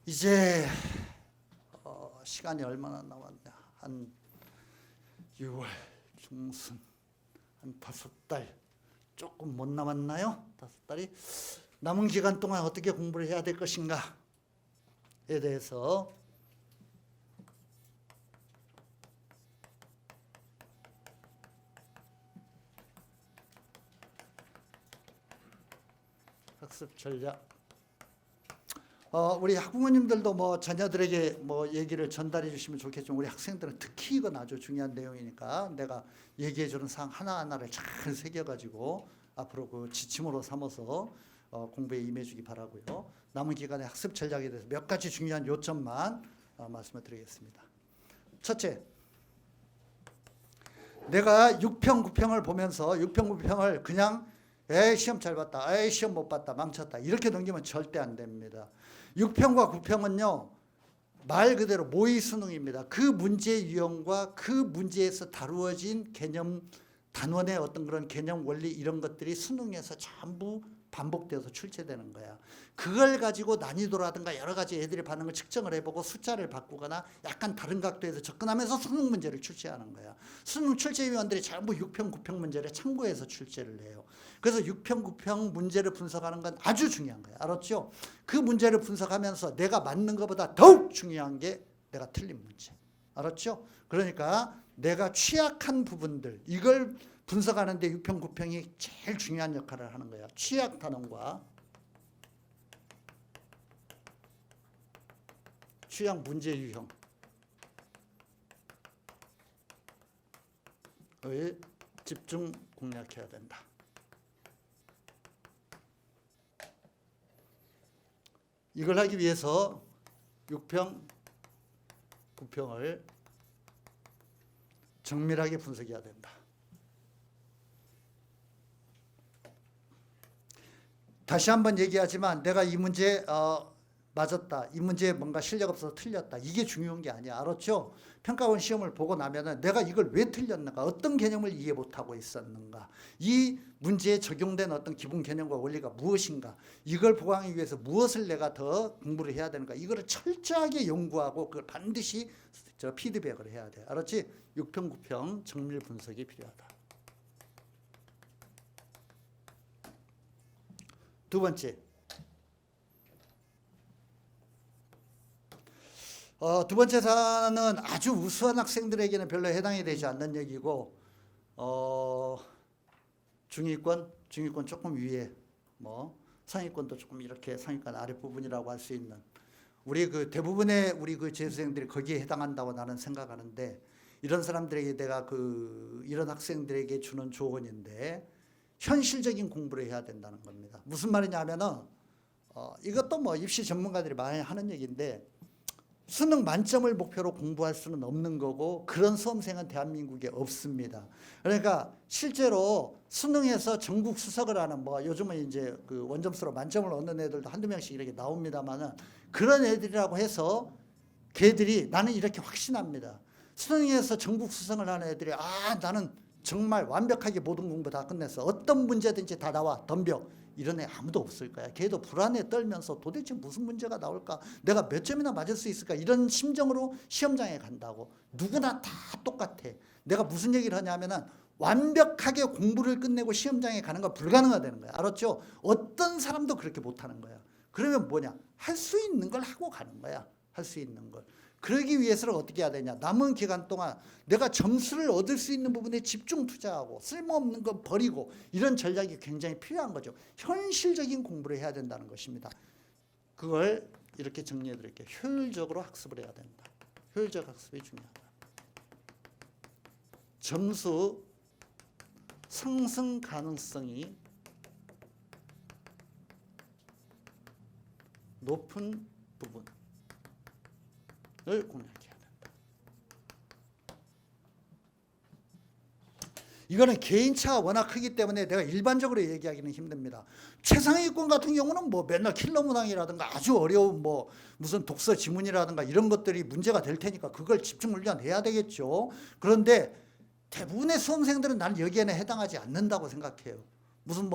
이제 시간이 얼마나 남았냐, 한 6월 중순 한 5달 조금 못 남았나요? 5달이 남은 기간 동안 어떻게 공부를 해야 될 것인가에 대해서 학습 전략, 우리 학부모님들도 뭐 자녀들에게 뭐 얘기를 전달해 주시면 좋겠지만, 우리 학생들은 특히 이건 아주 중요한 내용이니까 내가 얘기해 주는 사항 하나하나를 잘 새겨가지고 앞으로 그 지침으로 삼아서 공부에 임해 주기 바라고요. 남은 기간의 학습 전략에 대해서 몇 가지 중요한 요점만 말씀을 드리겠습니다. 첫째, 내가 6평, 9평을 보면서 6평, 9평을 그냥 에이 시험 잘 봤다, 에이 시험 못 봤다, 망쳤다 이렇게 넘기면 절대 안 됩니다. 6평과 9평은요 말 그대로 모의 수능입니다. 그 문제의 유형과 그 문제에서 다루어진 개념, 단원의 어떤 그런 개념 원리 이런 것들이 수능에서 전부 반복되어서 출제되는 거야. 그걸 가지고 난이도라든가 여러 가지 애들의 반응을 측정을 해보고 숫자를 바꾸거나 약간 다른 각도에서 접근하면서 수능 문제를 출제하는 거야. 수능 출제위원들이 전부 6평, 9평 문제를 참고해서 출제를 해요. 그래서 6평, 9평 문제를 분석하는 건 아주 중요한 거야. 알았죠? 그 문제를 분석하면서 내가 맞는 것보다 더욱 중요한 게 내가 틀린 문제. 알았죠? 그러니까 내가 취약한 부분들, 이걸 분석하는데 6평, 9평이 제일 중요한 역할을 하는 거야. 취약 단원과 취약 문제 유형의 집중 공략해야 된다. 이걸 하기 위해서 6평, 9평을 정밀하게 분석해야 된다. 다시 한번 얘기하지만 내가 이 문제 맞았다, 이 문제에 뭔가 실력 없어서 틀렸다, 이게 중요한 게 아니야. 알았죠? 평가원 시험을 보고 나면은 내가 이걸 왜 틀렸는가, 어떤 개념을 이해 못하고 있었는가, 이 문제에 적용된 어떤 기본 개념과 원리가 무엇인가, 이걸 보강하기 위해서 무엇을 내가 더 공부를 해야 되는가, 이거를 철저하게 연구하고 그걸 반드시 피드백을 해야 돼. 알았지? 6평, 9평 정밀 분석이 필요하다. 두 번째, 두 번째 사안은 아주 우수한 학생들에게는 별로 해당이 되지 않는 얘기고, 중위권 조금 위에, 뭐 상위권도 조금 이렇게 상위권 아랫부분이라고 할 수 있는 우리 그 대부분의 우리 그 재수생들이 거기에 해당한다고 나는 생각하는데, 이런 사람들에게 내가 이런 학생들에게 주는 조언인데, 현실적인 공부를 해야 된다는 겁니다. 무슨 말이냐 하면은 이것도 뭐 입시 전문가들이 많이 하는 얘기인데, 수능 만점을 목표로 공부할 수는 없는 거고 그런 수험생은 대한민국에 없습니다. 그러니까 실제로 수능에서 전국 수석을 하는, 뭐 요즘은 이제 그 원점수로 만점을 얻는 애들도 한두 명씩 이렇게 나옵니다만은, 그런 애들이라고 해서 걔들이, 나는 이렇게 확신합니다. 수능에서 전국 수석을 하는 애들이 나는 정말 완벽하게 모든 공부 다 끝냈어, 어떤 문제든지 다 나와, 덤벼, 이런 애 아무도 없을 거야. 걔도 불안에 떨면서 도대체 무슨 문제가 나올까, 내가 몇 점이나 맞을 수 있을까, 이런 심정으로 시험장에 간다고. 누구나 다 똑같아. 내가 무슨 얘기를 하냐면은 완벽하게 공부를 끝내고 시험장에 가는 건 불가능하다는 거야. 알았죠? 어떤 사람도 그렇게 못하는 거야. 그러면 뭐냐, 할 수 있는 걸 하고 가는 거야. 할 수 있는 걸. 그러기 위해서는 어떻게 해야 되냐, 남은 기간 동안 내가 점수를 얻을 수 있는 부분에 집중 투자하고 쓸모없는 건 버리고, 이런 전략이 굉장히 필요한 거죠. 현실적인 공부를 해야 된다는 것입니다. 그걸 이렇게 정리해 드릴게요. 효율적으로 학습을 해야 된다. 효율적 학습이 중요하다. 점수 상승 가능성이 높은 부분을 공략해야 된다. 이거는 개인차가 워낙 크기 때문에 내가 일반적으로 얘기하기는 힘듭니다. 최상위권 같은 경우는 뭐 맨날 킬러 문항이라든가 아주 어려운 뭐 무슨 독서 지문이라든가 이런 것들이 문제가 될 테니까 그걸 집중 훈련해야 되겠죠. 그런데 대부분의 수험생들은 나는 여기에는 해당하지 않는다고 생각해요. 무슨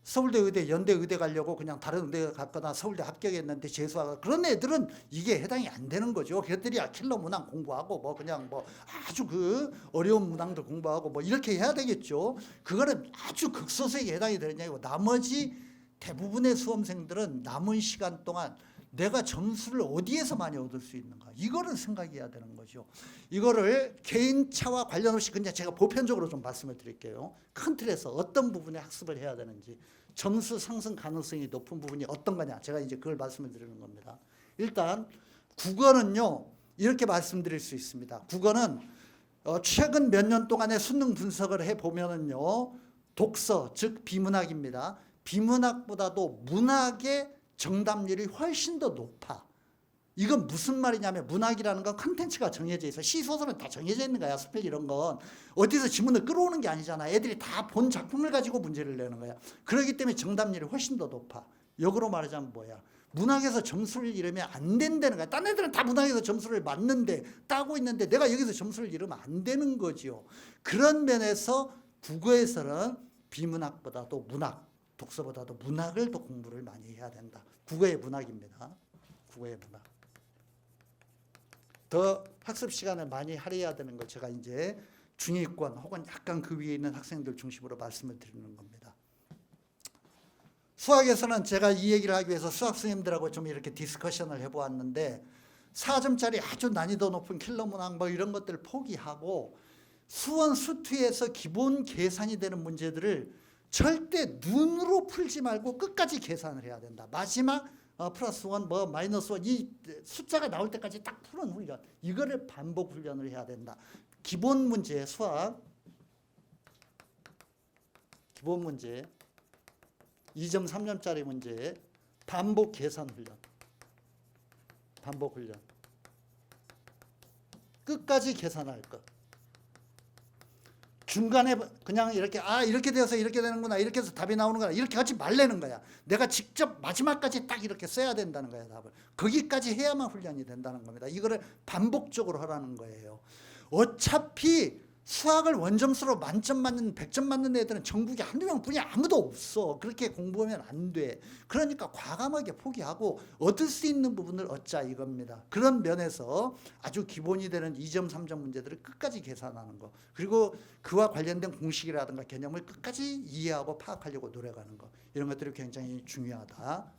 서울대 의대, 연대 의대 가려고 그냥 다른 의대 갔거나 서울대 합격했는데 재수하고 그런 애들은 이게 해당이 안 되는 거죠. 걔들이 킬러 문항 공부하고 뭐 그냥 뭐 아주 그 어려운 문항들 공부하고 뭐 이렇게 해야 되겠죠. 그거는 아주 극소수에게 해당이 되느냐고. 나머지 대부분의 수험생들은 남은 시간 동안 내가 점수를 어디에서 많이 얻을 수 있는가, 이거를 생각해야 되는 거죠. 이거를 개인차와 관련 없이 그냥 제가 보편적으로 좀 말씀을 드릴게요. 큰 틀에서 어떤 부분에 학습을 해야 되는지, 점수 상승 가능성이 높은 부분이 어떤 거냐, 제가 이제 그걸 말씀을 드리는 겁니다. 일단 국어는요, 이렇게 말씀드릴 수 있습니다. 국어는 최근 몇 년 동안의 수능 분석을 해보면은요, 독서, 즉 비문학입니다. 비문학보다도 문학의 정답률이 훨씬 더 높아. 이건 무슨 말이냐면, 문학이라는 건 컨텐츠가 정해져 있어. 시소설은 다 정해져 있는 거야. 스펠 이런 건 어디서 지문을 끌어오는 게 아니잖아. 애들이 다 본 작품을 가지고 문제를 내는 거야. 그렇기 때문에 정답률이 훨씬 더 높아. 역으로 말하자면 뭐야, 문학에서 점수를 잃으면 안 된다는 거야. 딴 애들은 다 문학에서 점수를 맞는데 따고 있는데 내가 여기서 점수를 잃으면 안 되는 거죠. 그런 면에서 국어에서는 비문학보다도 문학, 독서보다도 문학을 더 공부를 많이 해야 된다. 국어의 문학입니다. 국어의 문학. 더 학습 시간을 많이 할애해야 되는 걸 제가 이제 중위권 혹은 약간 그 위에 있는 학생들 중심으로 말씀을 드리는 겁니다. 수학에서는 제가 이 얘기를 하기 위해서 수학 선생님들하고 좀 이렇게 디스커션을 해보았는데, 4점짜리 아주 난이도 높은 킬러 문항 뭐 이런 것들을 포기하고 수원 수투에서 기본 계산이 되는 문제들을 절대 눈으로 풀지 말고 끝까지 계산을 해야 된다. 마지막 플러스 원, 뭐 마이너스 원, 이 숫자가 나올 때까지 딱 푸는 훈련, 이거를 반복 훈련을 해야 된다. 기본 문제, 수학 기본 문제 2점 3점짜리 문제 반복 계산 훈련, 반복 훈련, 끝까지 계산할 것. 중간에 그냥 이렇게 이렇게 되어서 이렇게 되는구나, 이렇게 해서 답이 나오는구나, 이렇게 하지 말라는 거야. 내가 직접 마지막까지 딱 이렇게 써야 된다는 거야, 답을. 거기까지 해야만 훈련이 된다는 겁니다. 이거를 반복적으로 하라는 거예요. 어차피 수학을 원점수로 만점 맞는 100점 맞는 애들은 전국에 한두 명뿐이 아무도 없어. 그렇게 공부하면 안 돼. 그러니까 과감하게 포기하고 얻을 수 있는 부분을 얻자, 이겁니다. 그런 면에서 아주 기본이 되는 2점 3점 문제들을 끝까지 계산하는 거, 그리고 그와 관련된 공식이라든가 개념을 끝까지 이해하고 파악하려고 노력하는 거, 이런 것들이 굉장히 중요하다.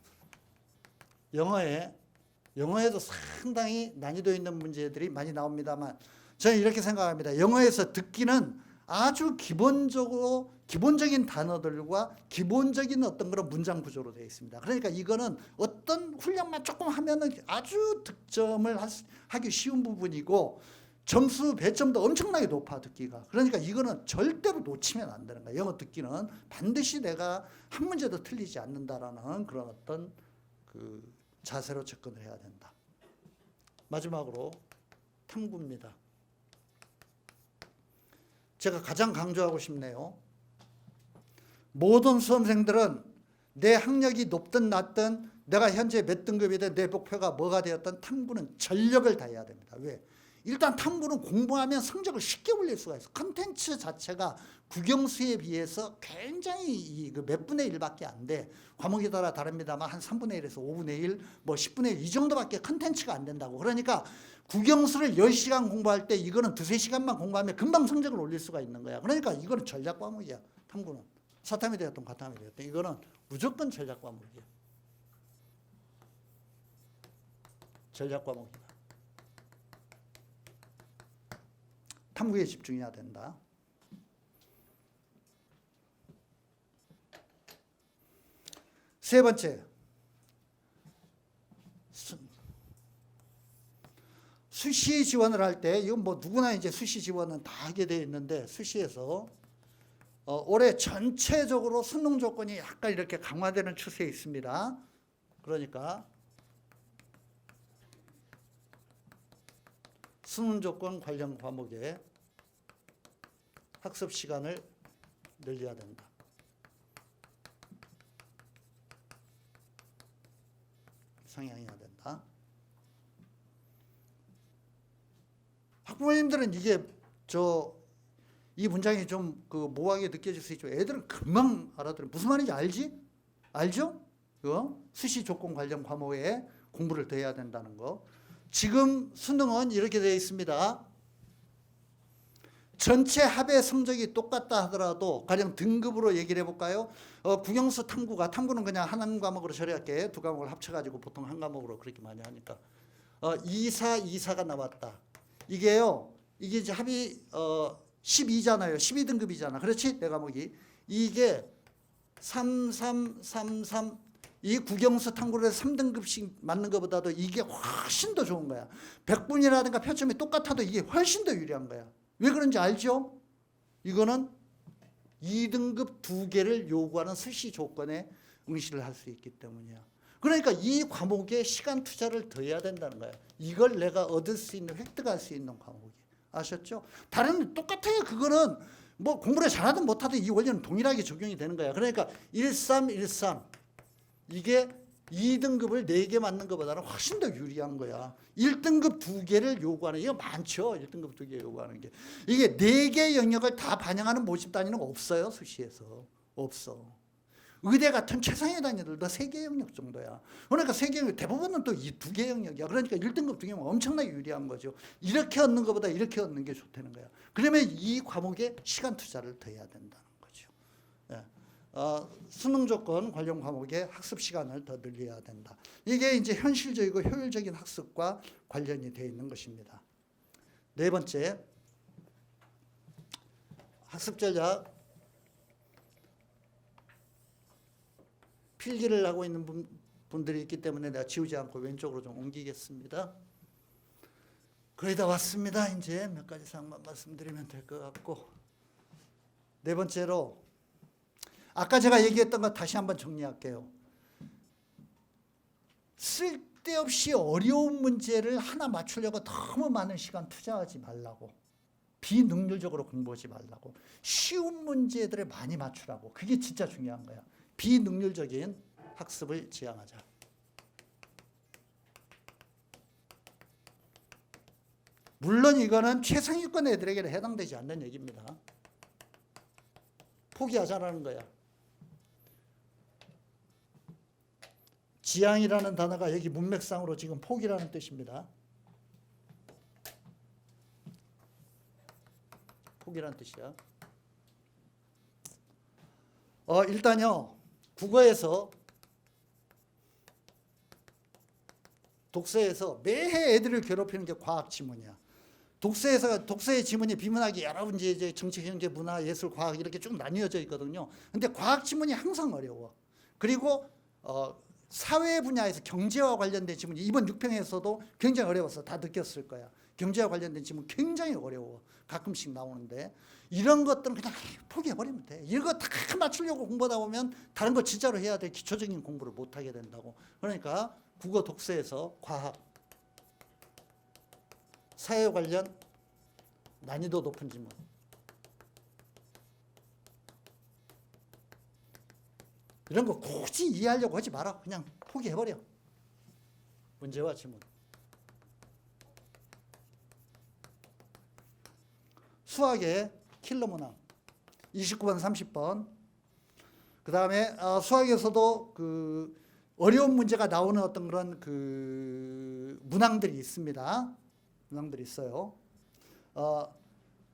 영어에도 상당히 난이도 있는 문제들이 많이 나옵니다만, 저는 이렇게 생각합니다. 영어에서 듣기는 아주 기본적인 단어들과 기본적인 어떤 그런 문장 구조로 되어 있습니다. 그러니까 이거는 어떤 훈련만 조금 하면은 아주 득점을 하기 쉬운 부분이고, 점수 배점도 엄청나게 높아, 듣기가. 그러니까 이거는 절대로 놓치면 안 되는 거야. 영어 듣기는 반드시 내가 한 문제도 틀리지 않는다라는 그런 어떤 그 자세로 접근을 해야 된다. 마지막으로 탐구입니다. 제가 가장 강조하고 싶네요. 모든 수험생들은 내 학력이 높든 낮든 내가 현재 몇 등급이든 내 목표가 뭐가 되었든 탐구는 전력을 다해야 됩니다. 왜? 일단 탐구는 공부하면 성적을 쉽게 올릴 수가 있어. 컨텐츠 자체가 국영수에 비해서 굉장히 몇 분의 1밖에 안 돼. 과목에 따라 다릅니다만 한 3분의 1에서 5분의 1, 뭐 10분의 1 이 정도밖에 컨텐츠가 안 된다고. 그러니까 국영수를 10시간 공부할 때 이거는 2-3시간만 공부하면 금방 성적을 올릴 수가 있는 거야. 그러니까 이거는 전략 과목이야. 탐구는. 사탐이 되었든 과탐이 되었든 이거는 무조건 전략 과목이야. 전략 과목이다. 탐구에 집중해야 된다. 세 번째, 수시 지원을 할 때, 이건 뭐 누구나 이제 수시 지원은 다 하게 되어 있는데, 수시에서 올해 전체적으로 수능 조건이 약간 이렇게 강화되는 추세에 있습니다. 그러니까 수능 조건 관련 과목에 학습 시간을 늘려야 된다. 성향해야 된다. 학부모님들은 이게 이 문장이 좀 모호하게 느껴질 수 있죠. 애들은 금방 알아들어요. 무슨 말인지 알지? 알죠? 수시 조건 관련 과목에 공부를 더 해야 된다는 거. 지금 수능은 이렇게 되어 있습니다. 전체 합의 성적이 똑같다 하더라도 가령 등급으로 얘기를 해볼까요? 국영수 탐구는 그냥 한 과목으로 처리할게. 두 과목을 합쳐가지고 보통 한 과목으로 그렇게 많이 하니까 2사가 나왔다. 이게 이제 합이 12잖아요. 12등급이잖아. 그렇지? 내 과목이. 이게 3, 3, 3, 3 이 국영수 탐구를 3등급씩 맞는 것보다도 이게 훨씬 더 좋은 거야. 백분이라든가 표점이 똑같아도 이게 훨씬 더 유리한 거야. 왜 그런지 알죠? 이거는 2등급 2개를 요구하는 수시 조건에 응시를 할 수 있기 때문이야. 그러니까 이 과목에 시간 투자를 더 해야 된다는 거야. 이걸 내가 얻을 수 있는, 획득할 수 있는 과목이. 아셨죠? 다른 똑같아요. 그거는 뭐 공부를 잘하든 못하든 이 원리는 동일하게 적용이 되는 거야. 그러니까 1313 이게 2등급을 4개 맞는 것보다는 훨씬 더 유리한 거야. 1등급 2개를 요구하는, 이거 많죠. 1등급 2개 요구하는 게. 이게 4개 영역을 다 반영하는 모집 단위는 없어요. 수시에서. 없어. 의대 같은 최상위 단위들도 3개 영역 정도야. 그러니까 3개 영역, 대부분은 또 이 2개 영역이야. 그러니까 1등급 2개면 엄청나게 유리한 거죠. 이렇게 얻는 것보다 이렇게 얻는 게 좋다는 거야. 그러면 이 과목에 시간 투자를 더 해야 된다는 거죠. 예. 수능 조건 관련 과목에 학습 시간을 더 늘려야 된다. 이게 이제 현실적이고 효율적인 학습과 관련이 되어 있는 것입니다. 네 번째, 학습 전략. 필기를 하고 있는 분들이 있기 때문에 내가 지우지 않고 왼쪽으로 좀 옮기겠습니다. 거의 다 왔습니다. 이제 몇 가지 사항만 말씀드리면 될 것 같고, 네 번째로 아까 제가 얘기했던 거 다시 한번 정리할게요. 쓸데없이 어려운 문제를 하나 맞추려고 너무 많은 시간 투자하지 말라고. 비능률적으로 공부하지 말라고. 쉬운 문제들을 많이 맞추라고. 그게 진짜 중요한 거야. 비능률적인 학습을 지향하자. 물론 이거는 최상위권 애들에게는 해당되지 않는 얘기입니다. 포기하자라는 거야. 지향이라는 단어가 여기 문맥상으로 지금 포기라는 뜻입니다. 포기라는 뜻이야. 일단요, 국어에서 독서에서 매해 애들을 괴롭히는 게 과학 지문이야. 독서의 지문이 비문학이 여러 문제, 이제 정치, 경제, 문화, 예술, 과학 이렇게 쭉 나뉘어져 있거든요. 근데 과학 지문이 항상 어려워. 그리고 사회 분야에서 경제와 관련된 지문이 이번 6평에서도 굉장히 어려웠어. 다 느꼈을 거야. 경제와 관련된 지문 굉장히 어려워. 가끔씩 나오는데 이런 것들은 그냥 포기해버리면 돼. 이거 다 맞추려고 공부하다 보면 다른 거 진짜로 해야 돼. 기초적인 공부를 못하게 된다고. 그러니까 국어 독서에서 과학, 사회 관련 난이도 높은 지문, 이런 거 굳이 이해하려고 하지 마라. 그냥 포기해버려. 문제와 지문. 수학의 킬러 문항 29번, 30번. 그 다음에 수학에서도 그 어려운 문제가 나오는 어떤 그런 그 문항들이 있습니다. 문항들이 있어요.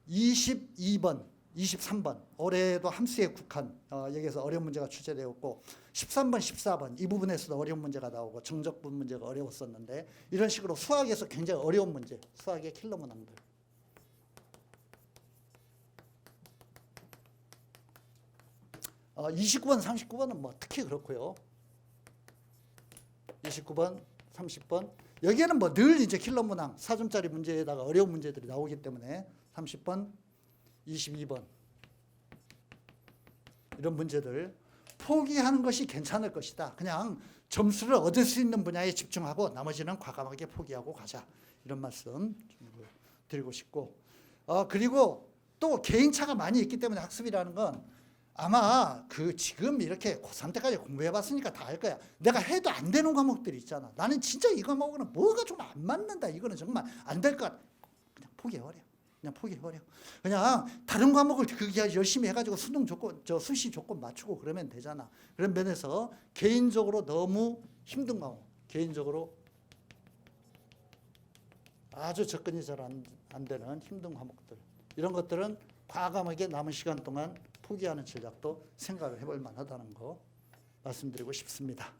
22번, 23번 올해도 함수에 국한 여기에서 어려운 문제가 출제되었고 13번, 14번 이 부분에서도 어려운 문제가 나오고 정적분 문제가 어려웠었는데 이런 식으로 수학에서 굉장히 어려운 문제, 수학의 킬러 문항들. 29번, 39번은 뭐 특히 그렇고요. 29번, 30번 여기에는 뭐 늘 이제 킬러 문항 4점짜리 문제에다가 어려운 문제들이 나오기 때문에 30번, 22번 이런 문제들 포기하는 것이 괜찮을 것이다. 그냥 점수를 얻을 수 있는 분야에 집중하고 나머지는 과감하게 포기하고 가자. 이런 말씀 드리고 싶고 그리고 또 개인차가 많이 있기 때문에 학습이라는 건 아마 지금 이렇게 고3 때까지 공부해봤으니까 다 알 거야. 내가 해도 안 되는 과목들이 있잖아. 나는 진짜 이 과목은 뭐가 좀 안 맞는다. 이거는 정말 안 될 것 같아. 그냥 포기해버려. 그냥 포기해버려. 그냥 다른 과목을 열심히 해가지고 수능 조건, 수시 조건 맞추고 그러면 되잖아. 그런 면에서 개인적으로 너무 힘든 과목, 개인적으로 아주 접근이 잘 안 되는 힘든 과목들, 이런 것들은 과감하게 남은 시간 동안 포기하는 전략도 생각을 해볼 만하다는 거 말씀드리고 싶습니다.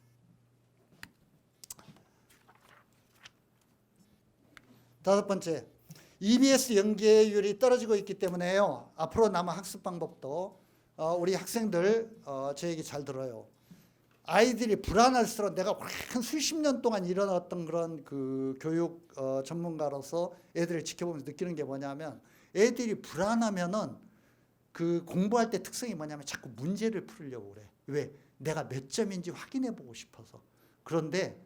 다섯 번째, EBS 연계율이 떨어지고 있기 때문에요. 앞으로 남은 학습 방법도 우리 학생들 제 얘기 잘 들어요. 아이들이 불안할수록 내가 한 수십 년 동안 일어났던 그런 교육 전문가로서 애들을 지켜보면서 느끼는 게 뭐냐면 애들이 불안하면은 공부할 때 특성이 뭐냐면 자꾸 문제를 풀으려고 그래. 왜? 내가 몇 점인지 확인해 보고 싶어서. 그런데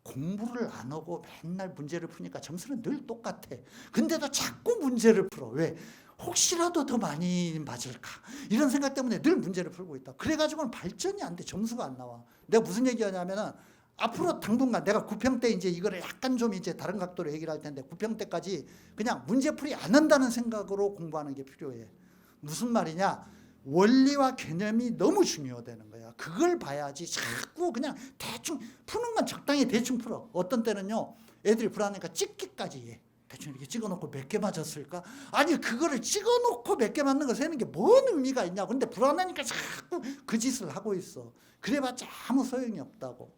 공부를 안 하고 맨날 문제를 푸니까 점수는 늘 똑같아. 근데도 자꾸 문제를 풀어. 왜? 혹시라도 더 많이 맞을까? 이런 생각 때문에 늘 문제를 풀고 있다. 그래가지고는 발전이 안 돼. 점수가 안 나와. 내가 무슨 얘기하냐면은 앞으로 당분간 내가 9평 때 이제 이거를 약간 좀 이제 다른 각도로 얘기를 할 텐데 9평 때까지 그냥 문제풀이 안 한다는 생각으로 공부하는 게 필요해. 무슨 말이냐? 원리와 개념이 너무 중요하다는 거야. 그걸 봐야지 자꾸 그냥 대충 푸는 건 적당히 대충 풀어. 어떤 때는요 애들이 불안하니까 찍기까지 해. 대충 이렇게 찍어놓고 몇 개 맞았을까? 아니 그거를 찍어놓고 몇 개 맞는 거 세는 게 뭔 의미가 있냐고. 근데 불안하니까 자꾸 그 짓을 하고 있어. 그래봤자 아무 소용이 없다고.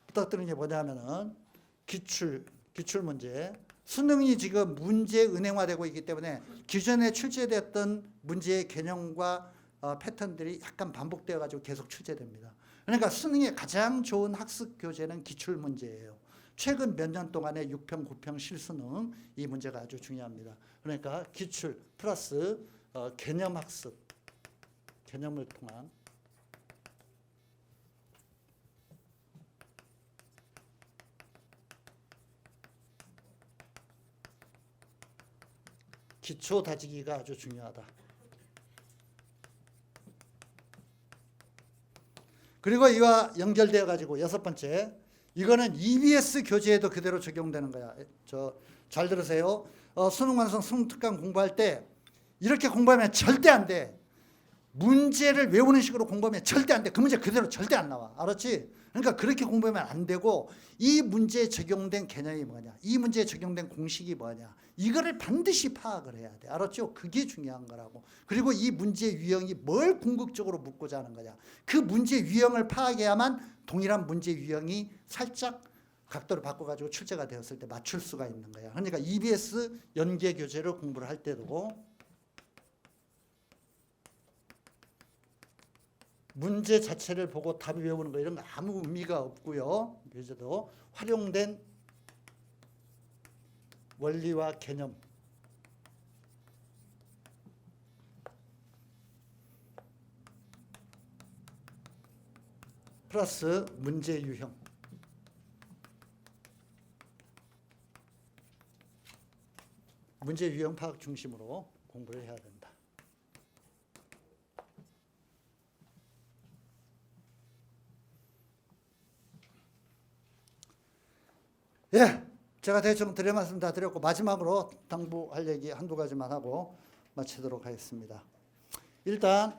부탁드리는 게 뭐냐면은 기출 문제. 수능이 지금 문제 은행화되고 있기 때문에 기존에 출제됐던 문제의 개념과 패턴들이 약간 반복되어 가지고 계속 출제됩니다. 그러니까 수능에 가장 좋은 학습 교재는 기출 문제예요. 최근 몇 년 동안의 6평, 9평 실수능 이 문제가 아주 중요합니다. 그러니까 기출 플러스 개념 학습, 개념을 통한 기초 다지기가 아주 중요하다. 그리고 이와 연결되어 가지고 여섯 번째, 이거는 EBS 교재에도 그대로 적용되는 거야. 잘 들으세요. 수능 완성, 수능 특강 공부할 때 이렇게 공부하면 절대 안 돼. 문제를 외우는 식으로 공부하면 절대 안 돼. 그 문제 그대로 절대 안 나와. 알았지? 그러니까 그렇게 공부하면 안 되고 이 문제에 적용된 개념이 뭐냐, 이 문제에 적용된 공식이 뭐냐, 이거를 반드시 파악을 해야 돼. 알았죠? 그게 중요한 거라고. 그리고 이 문제 유형이 뭘 궁극적으로 묻고자 하는 거냐, 그 문제 유형을 파악해야만 동일한 문제 유형이 살짝 각도를 바꿔가지고 출제가 되었을 때 맞출 수가 있는 거야. 그러니까 EBS 연계 교재를 공부를 할 때도 문제 자체를 보고 답을 외우는 거 이런 거 아무 의미가 없고요. 그래도 활용된 원리와 개념 플러스 문제 유형, 문제 유형 파악 중심으로 공부를 해야 된다. 예, 제가 대충 드릴 말씀 다 드렸고 마지막으로 당부할 얘기 한두 가지만 하고 마치도록 하겠습니다. 일단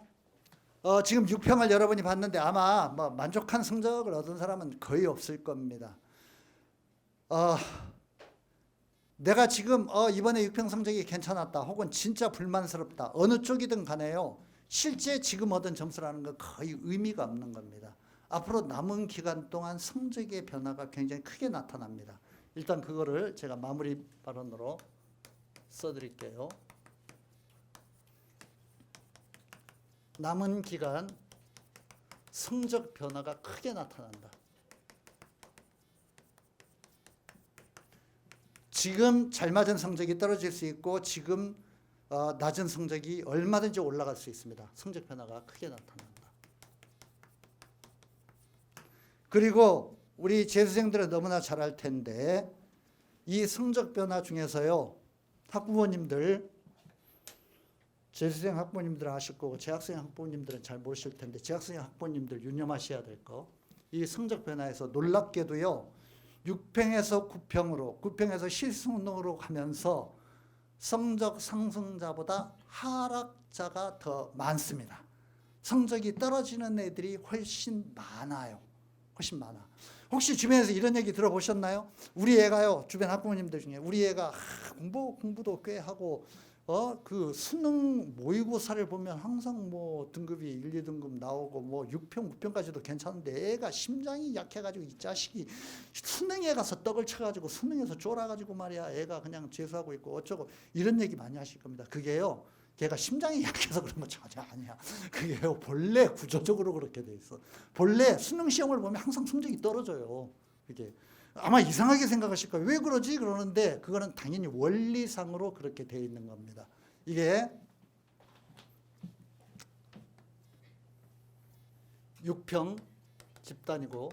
지금 6평을 여러분이 봤는데 아마 만족한 성적을 얻은 사람은 거의 없을 겁니다. 내가 지금 이번에 6평 성적이 괜찮았다 혹은 진짜 불만스럽다 어느 쪽이든 간에요, 실제 지금 얻은 점수라는 건 거의 의미가 없는 겁니다. 앞으로 남은 기간 동안 성적의 변화가 굉장히 크게 나타납니다. 일단 그거를 제가 마무리 발언으로 써드릴게요. 남은 기간 성적 변화가 크게 나타난다. 지금 잘 맞은 성적이 떨어질 수 있고 지금 낮은 성적이 얼마든지 올라갈 수 있습니다. 성적 변화가 크게 나타난다. 그리고 우리 재수생들은 너무나 잘 알 텐데 이 성적 변화 중에서요, 학부모님들, 재수생 학부모님들은 아실 거고 재학생 학부모님들은 잘 모르실 텐데 재학생 학부모님들 유념하셔야 될 거, 이 성적 변화에서 놀랍게도요 6평에서 9평으로 9평에서 실수능으로 가면서 성적 상승자보다 하락자가 더 많습니다. 성적이 떨어지는 애들이 훨씬 많아요. 훨씬 많아. 혹시 주변에서 이런 얘기 들어보셨나요? 우리 애가요, 주변 학부모님들 중에 우리 애가 공부도 꽤 하고 그 수능 모의고사를 보면 항상 뭐 등급이 1, 2등급 나오고 뭐 6평, 9평까지도 괜찮은데 애가 심장이 약해가지고 이 자식이 수능에 가서 떡을 쳐가지고 수능에서 쫄아가지고 말이야 애가 그냥 재수하고 있고 어쩌고 이런 얘기 많이 하실 겁니다. 그게요, 걔가 심장이 약해서 그런 거 전혀 아니야. 그게요, 본래 구조적으로 그렇게 돼 있어. 본래 수능 시험을 보면 항상 성적이 떨어져요. 그게 아마 이상하게 생각하실 거예요. 왜 그러지? 그러는데 그거는 당연히 원리상으로 그렇게 돼 있는 겁니다. 이게 6평 집단이고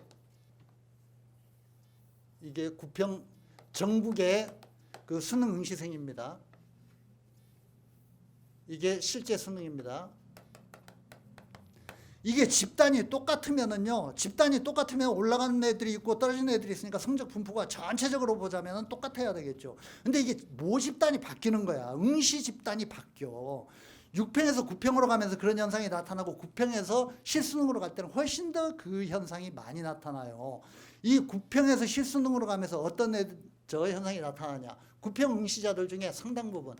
이게 9평 전국의 그 수능 응시생입니다. 이게 실제 수능입니다. 이게 집단이 똑같으면은요, 집단이 똑같으면 올라가는 애들이 있고 떨어지는 애들이 있으니까 성적 분포가 전체적으로 보자면 똑같아야 되겠죠. 근데 이게 모집단이 바뀌는 거야. 응시 집단이 바뀌어. 6평에서 9평으로 가면서 그런 현상이 나타나고 9평에서 실수능으로 갈 때는 훨씬 더 그 현상이 많이 나타나요. 이 9평에서 실수능으로 가면서 어떤 저 현상이 나타나냐. 9평 응시자들 중에 상당 부분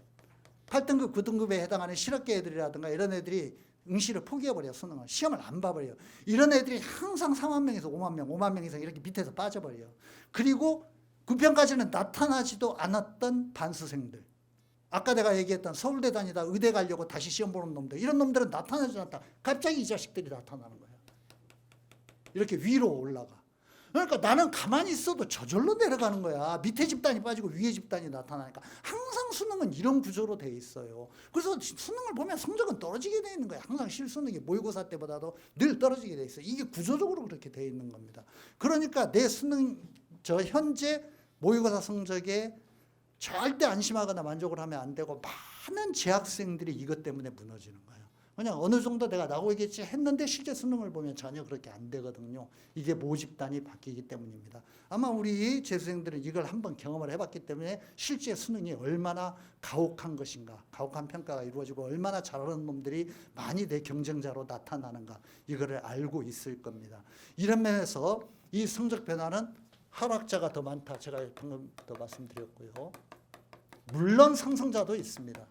8등급, 9등급에 해당하는 실업계 애들이라든가 이런 애들이 응시를 포기해버려요. 수능을. 시험을 안 봐버려요. 이런 애들이 항상 4만 명에서 5만 명, 5만 명 이상 이렇게 밑에서 빠져버려요. 그리고 9평까지는 나타나지도 않았던 반수생들. 아까 내가 얘기했던 서울대 다니다 의대 가려고 다시 시험 보는 놈들. 이런 놈들은 나타나지 않았다. 갑자기 이 자식들이 나타나는 거예요. 이렇게 위로 올라가. 그러니까 나는 가만히 있어도 저절로 내려가는 거야. 밑에 집단이 빠지고 위에 집단이 나타나니까. 항상 수능은 이런 구조로 돼 있어요. 그래서 수능을 보면 성적은 떨어지게 돼 있는 거야. 항상 실수능이 모의고사 때보다도 늘 떨어지게 돼 있어요. 이게 구조적으로 그렇게 돼 있는 겁니다. 그러니까 내 수능, 저 현재 모의고사 성적에 절대 안심하거나 만족을 하면 안 되고 많은 재학생들이 이것 때문에 무너지는 거예요. 그냥 어느 정도 내가 나오겠지 했는데 실제 수능을 보면 전혀 그렇게 안 되거든요. 이게 모집단이 바뀌기 때문입니다. 아마 우리 재수생들은 이걸 한번 경험을 해봤기 때문에 실제 수능이 얼마나 가혹한 것인가, 가혹한 평가가 이루어지고 얼마나 잘하는 놈들이 많이 내 경쟁자로 나타나는가 이거를 알고 있을 겁니다. 이런 면에서 이 성적 변화는 하락자가 더 많다. 제가 방금 더 말씀드렸고요. 물론 상승자도 있습니다.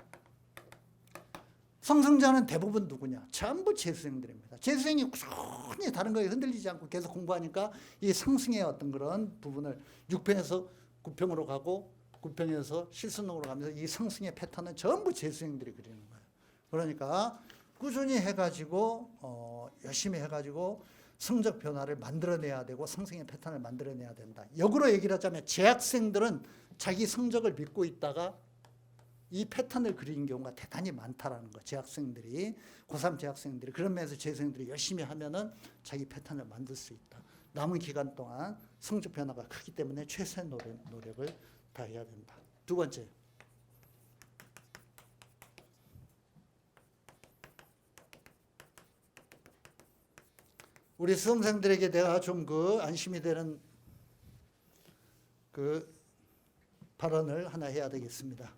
상승자는 대부분 누구냐? 전부 재수생들입니다. 재수생이 꾸준히 다른 거에 흔들리지 않고 계속 공부하니까 이 상승의 어떤 그런 부분을 6평에서 9평으로 가고 9평에서 실수능으로 가면서 이 상승의 패턴은 전부 재수생들이 그리는 거예요. 그러니까 꾸준히 해가지고 열심히 해가지고 성적 변화를 만들어내야 되고 상승의 패턴을 만들어내야 된다. 역으로 얘기를 하자면 재학생들은 자기 성적을 믿고 있다가 이 패턴을 그리는 경우가 대단히 많다라는 거. 재학생들이, 고3 재학생들이 그런 면에서 재수생들이 열심히 하면은 자기 패턴을 만들 수 있다. 남은 기간 동안 성적 변화가 크기 때문에 최선의 노력을 다해야 된다. 두 번째, 우리 수험생들에게 내가 좀 안심이 되는 발언을 하나 해야 되겠습니다.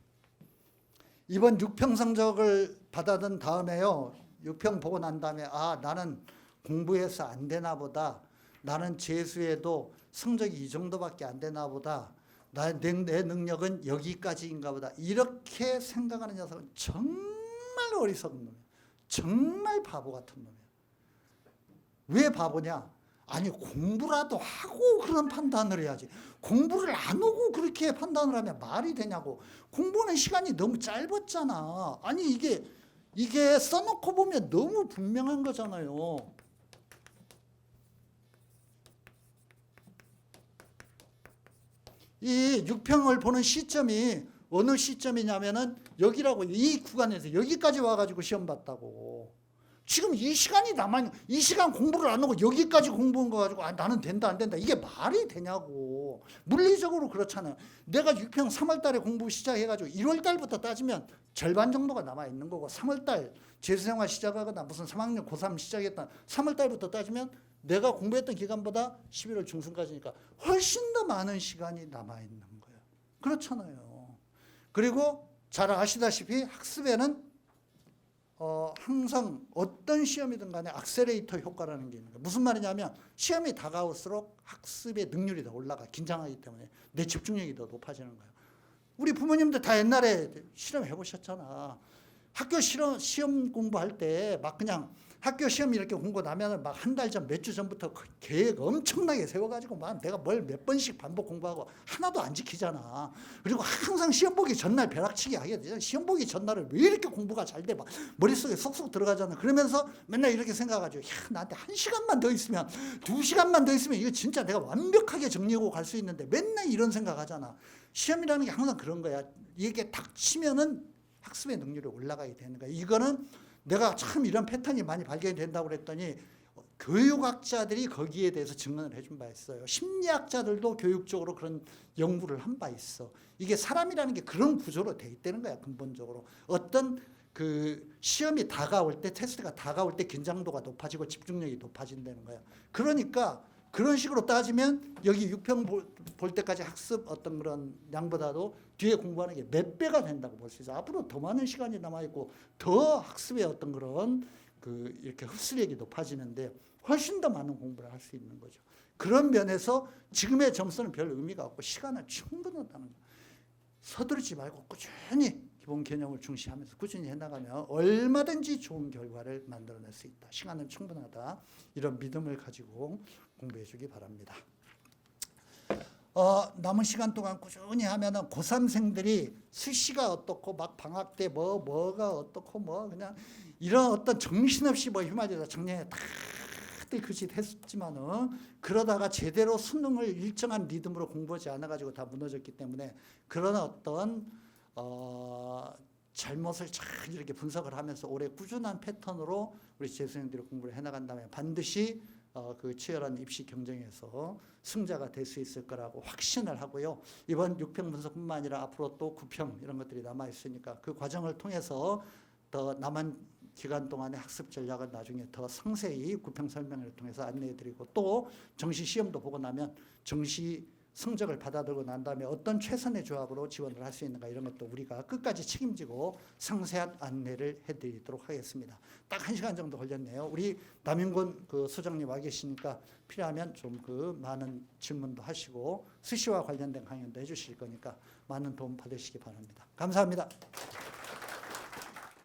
이번 6평 성적을 받아든 다음에요. 6평 보고 난 다음에 나는 공부해서 안 되나 보다. 나는 재수해도 성적이 이 정도밖에 안 되나 보다. 내 능력은 여기까지인가 보다. 이렇게 생각하는 녀석은 정말 어리석은 놈이에요. 정말 바보 같은 놈이에요. 왜 바보냐? 아니 공부라도 하고 그런 판단을 해야지. 공부를 안 하고 그렇게 판단을 하면 말이 되냐고. 공부는 시간이 너무 짧았잖아. 아니 이게 써놓고 보면 너무 분명한 거잖아요. 이 6평을 보는 시점이 어느 시점이냐면은 여기라고, 이 구간에서 여기까지 와가지고 시험 봤다고. 지금 이 시간이 이 시간 공부를 안 하고 여기까지 공부한 거 가지고 나는 된다 안 된다, 이게 말이 되냐고. 물리적으로 그렇잖아요. 내가 6평 3월 달에 공부 시작해가지고 1월 달부터 따지면 절반 정도가 남아 있는 거고, 3월 달 재수생활 시작하거나 무슨 3학년 고3 시작했다 3월 달부터 따지면 내가 공부했던 기간보다 11월 중순까지니까 훨씬 더 많은 시간이 남아 있는 거예요. 그렇잖아요. 그리고 잘 아시다시피 학습에는 항상 어떤 시험이든 간에 액셀레이터 효과라는 게 있는 거예요. 무슨 말이냐면 시험이 다가올수록 학습의 능률이 더 올라가. 긴장하기 때문에 내 집중력이 더 높아지는 거예요. 우리 부모님들 다 옛날에 실험해 보셨잖아. 학교 시험 공부할 때 막 그냥 학교 시험 이렇게 공부 나면 막 한 달 전, 몇 주 전부터 계획 엄청나게 세워가지고 막 내가 뭘 몇 번씩 반복 공부하고 하나도 안 지키잖아. 그리고 항상 시험 보기 전날 벼락치기 하게 되잖아. 시험 보기 전날을 왜 이렇게 공부가 잘 돼? 막 머릿속에 쏙쏙 들어가잖아. 그러면서 맨날 이렇게 생각하죠. 야, 나한테 1시간만 더 있으면, 2시간만 더 있으면 이거 진짜 내가 완벽하게 정리하고 갈 수 있는데, 맨날 이런 생각하잖아. 시험이라는 게 항상 그런 거야. 이게 닥치면은 학습의 능률이 올라가게 되는 거야. 이거는 내가 참 이런 패턴이 많이 발견이 된다고 그랬더니 교육학자들이 거기에 대해서 증언을 해준 바 있어요. 심리학자들도 교육적으로 그런 연구를 한 바 있어. 이게 사람이라는 게 그런 구조로 돼 있다는 거야. 근본적으로 어떤 그 시험이 다가올 때, 테스트가 다가올 때 긴장도가 높아지고 집중력이 높아진다는 거야. 그러니까 그런 식으로 따지면 여기 6평 볼 때까지 학습 어떤 그런 양보다도 뒤에 공부하는 게 몇 배가 된다고 볼 수 있어요. 앞으로 더 많은 시간이 남아있고 더 학습의 어떤 그런 그 이렇게 흡수력이 높아지는데 훨씬 더 많은 공부를 할 수 있는 거죠. 그런 면에서 지금의 점수는 별 의미가 없고 시간은 충분하다는 거예요. 서두르지 말고 꾸준히 기본 개념을 중시하면서 꾸준히 해나가면 얼마든지 좋은 결과를 만들어낼 수 있다. 시간은 충분하다. 이런 믿음을 가지고 공부해 주기 바랍니다. 남은 시간 동안 꾸준히 하면은 고3생들이 수시가 어떻고 막 방학 때 뭐가 어떻고 뭐 그냥 이런 어떤 정신없이 뭐 휘말려서 작년에 다들 그짓 했지만은 그러다가 제대로 수능을 일정한 리듬으로 공부하지 않아가지고 다 무너졌기 때문에 그런 어떤 잘못을 잘 이렇게 분석을 하면서 올해 꾸준한 패턴으로 우리 재수생들이 공부를 해나간다면 반드시 그 치열한 입시 경쟁에서 승자가 될 수 있을 거라고 확신을 하고요. 이번 6평 분석뿐만 아니라 앞으로 또 9평 이런 것들이 남아 있으니까 그 과정을 통해서 더 남은 기간 동안의 학습 전략은 나중에 더 상세히 9평 설명을 통해서 안내해 드리고, 또 정시 시험도 보고 나면 정시 성적을 받아들고 난 다음에 어떤 최선의 조합으로 지원을 할 수 있는가, 이런 것도 우리가 끝까지 책임지고 상세한 안내를 해드리도록 하겠습니다. 딱 1시간 정도 걸렸네요. 우리 남인권 그 소장님 와 계시니까 필요하면 좀 그 많은 질문도 하시고 수시와 관련된 강연도 해주실 거니까 많은 도움 받으시기 바랍니다. 감사합니다.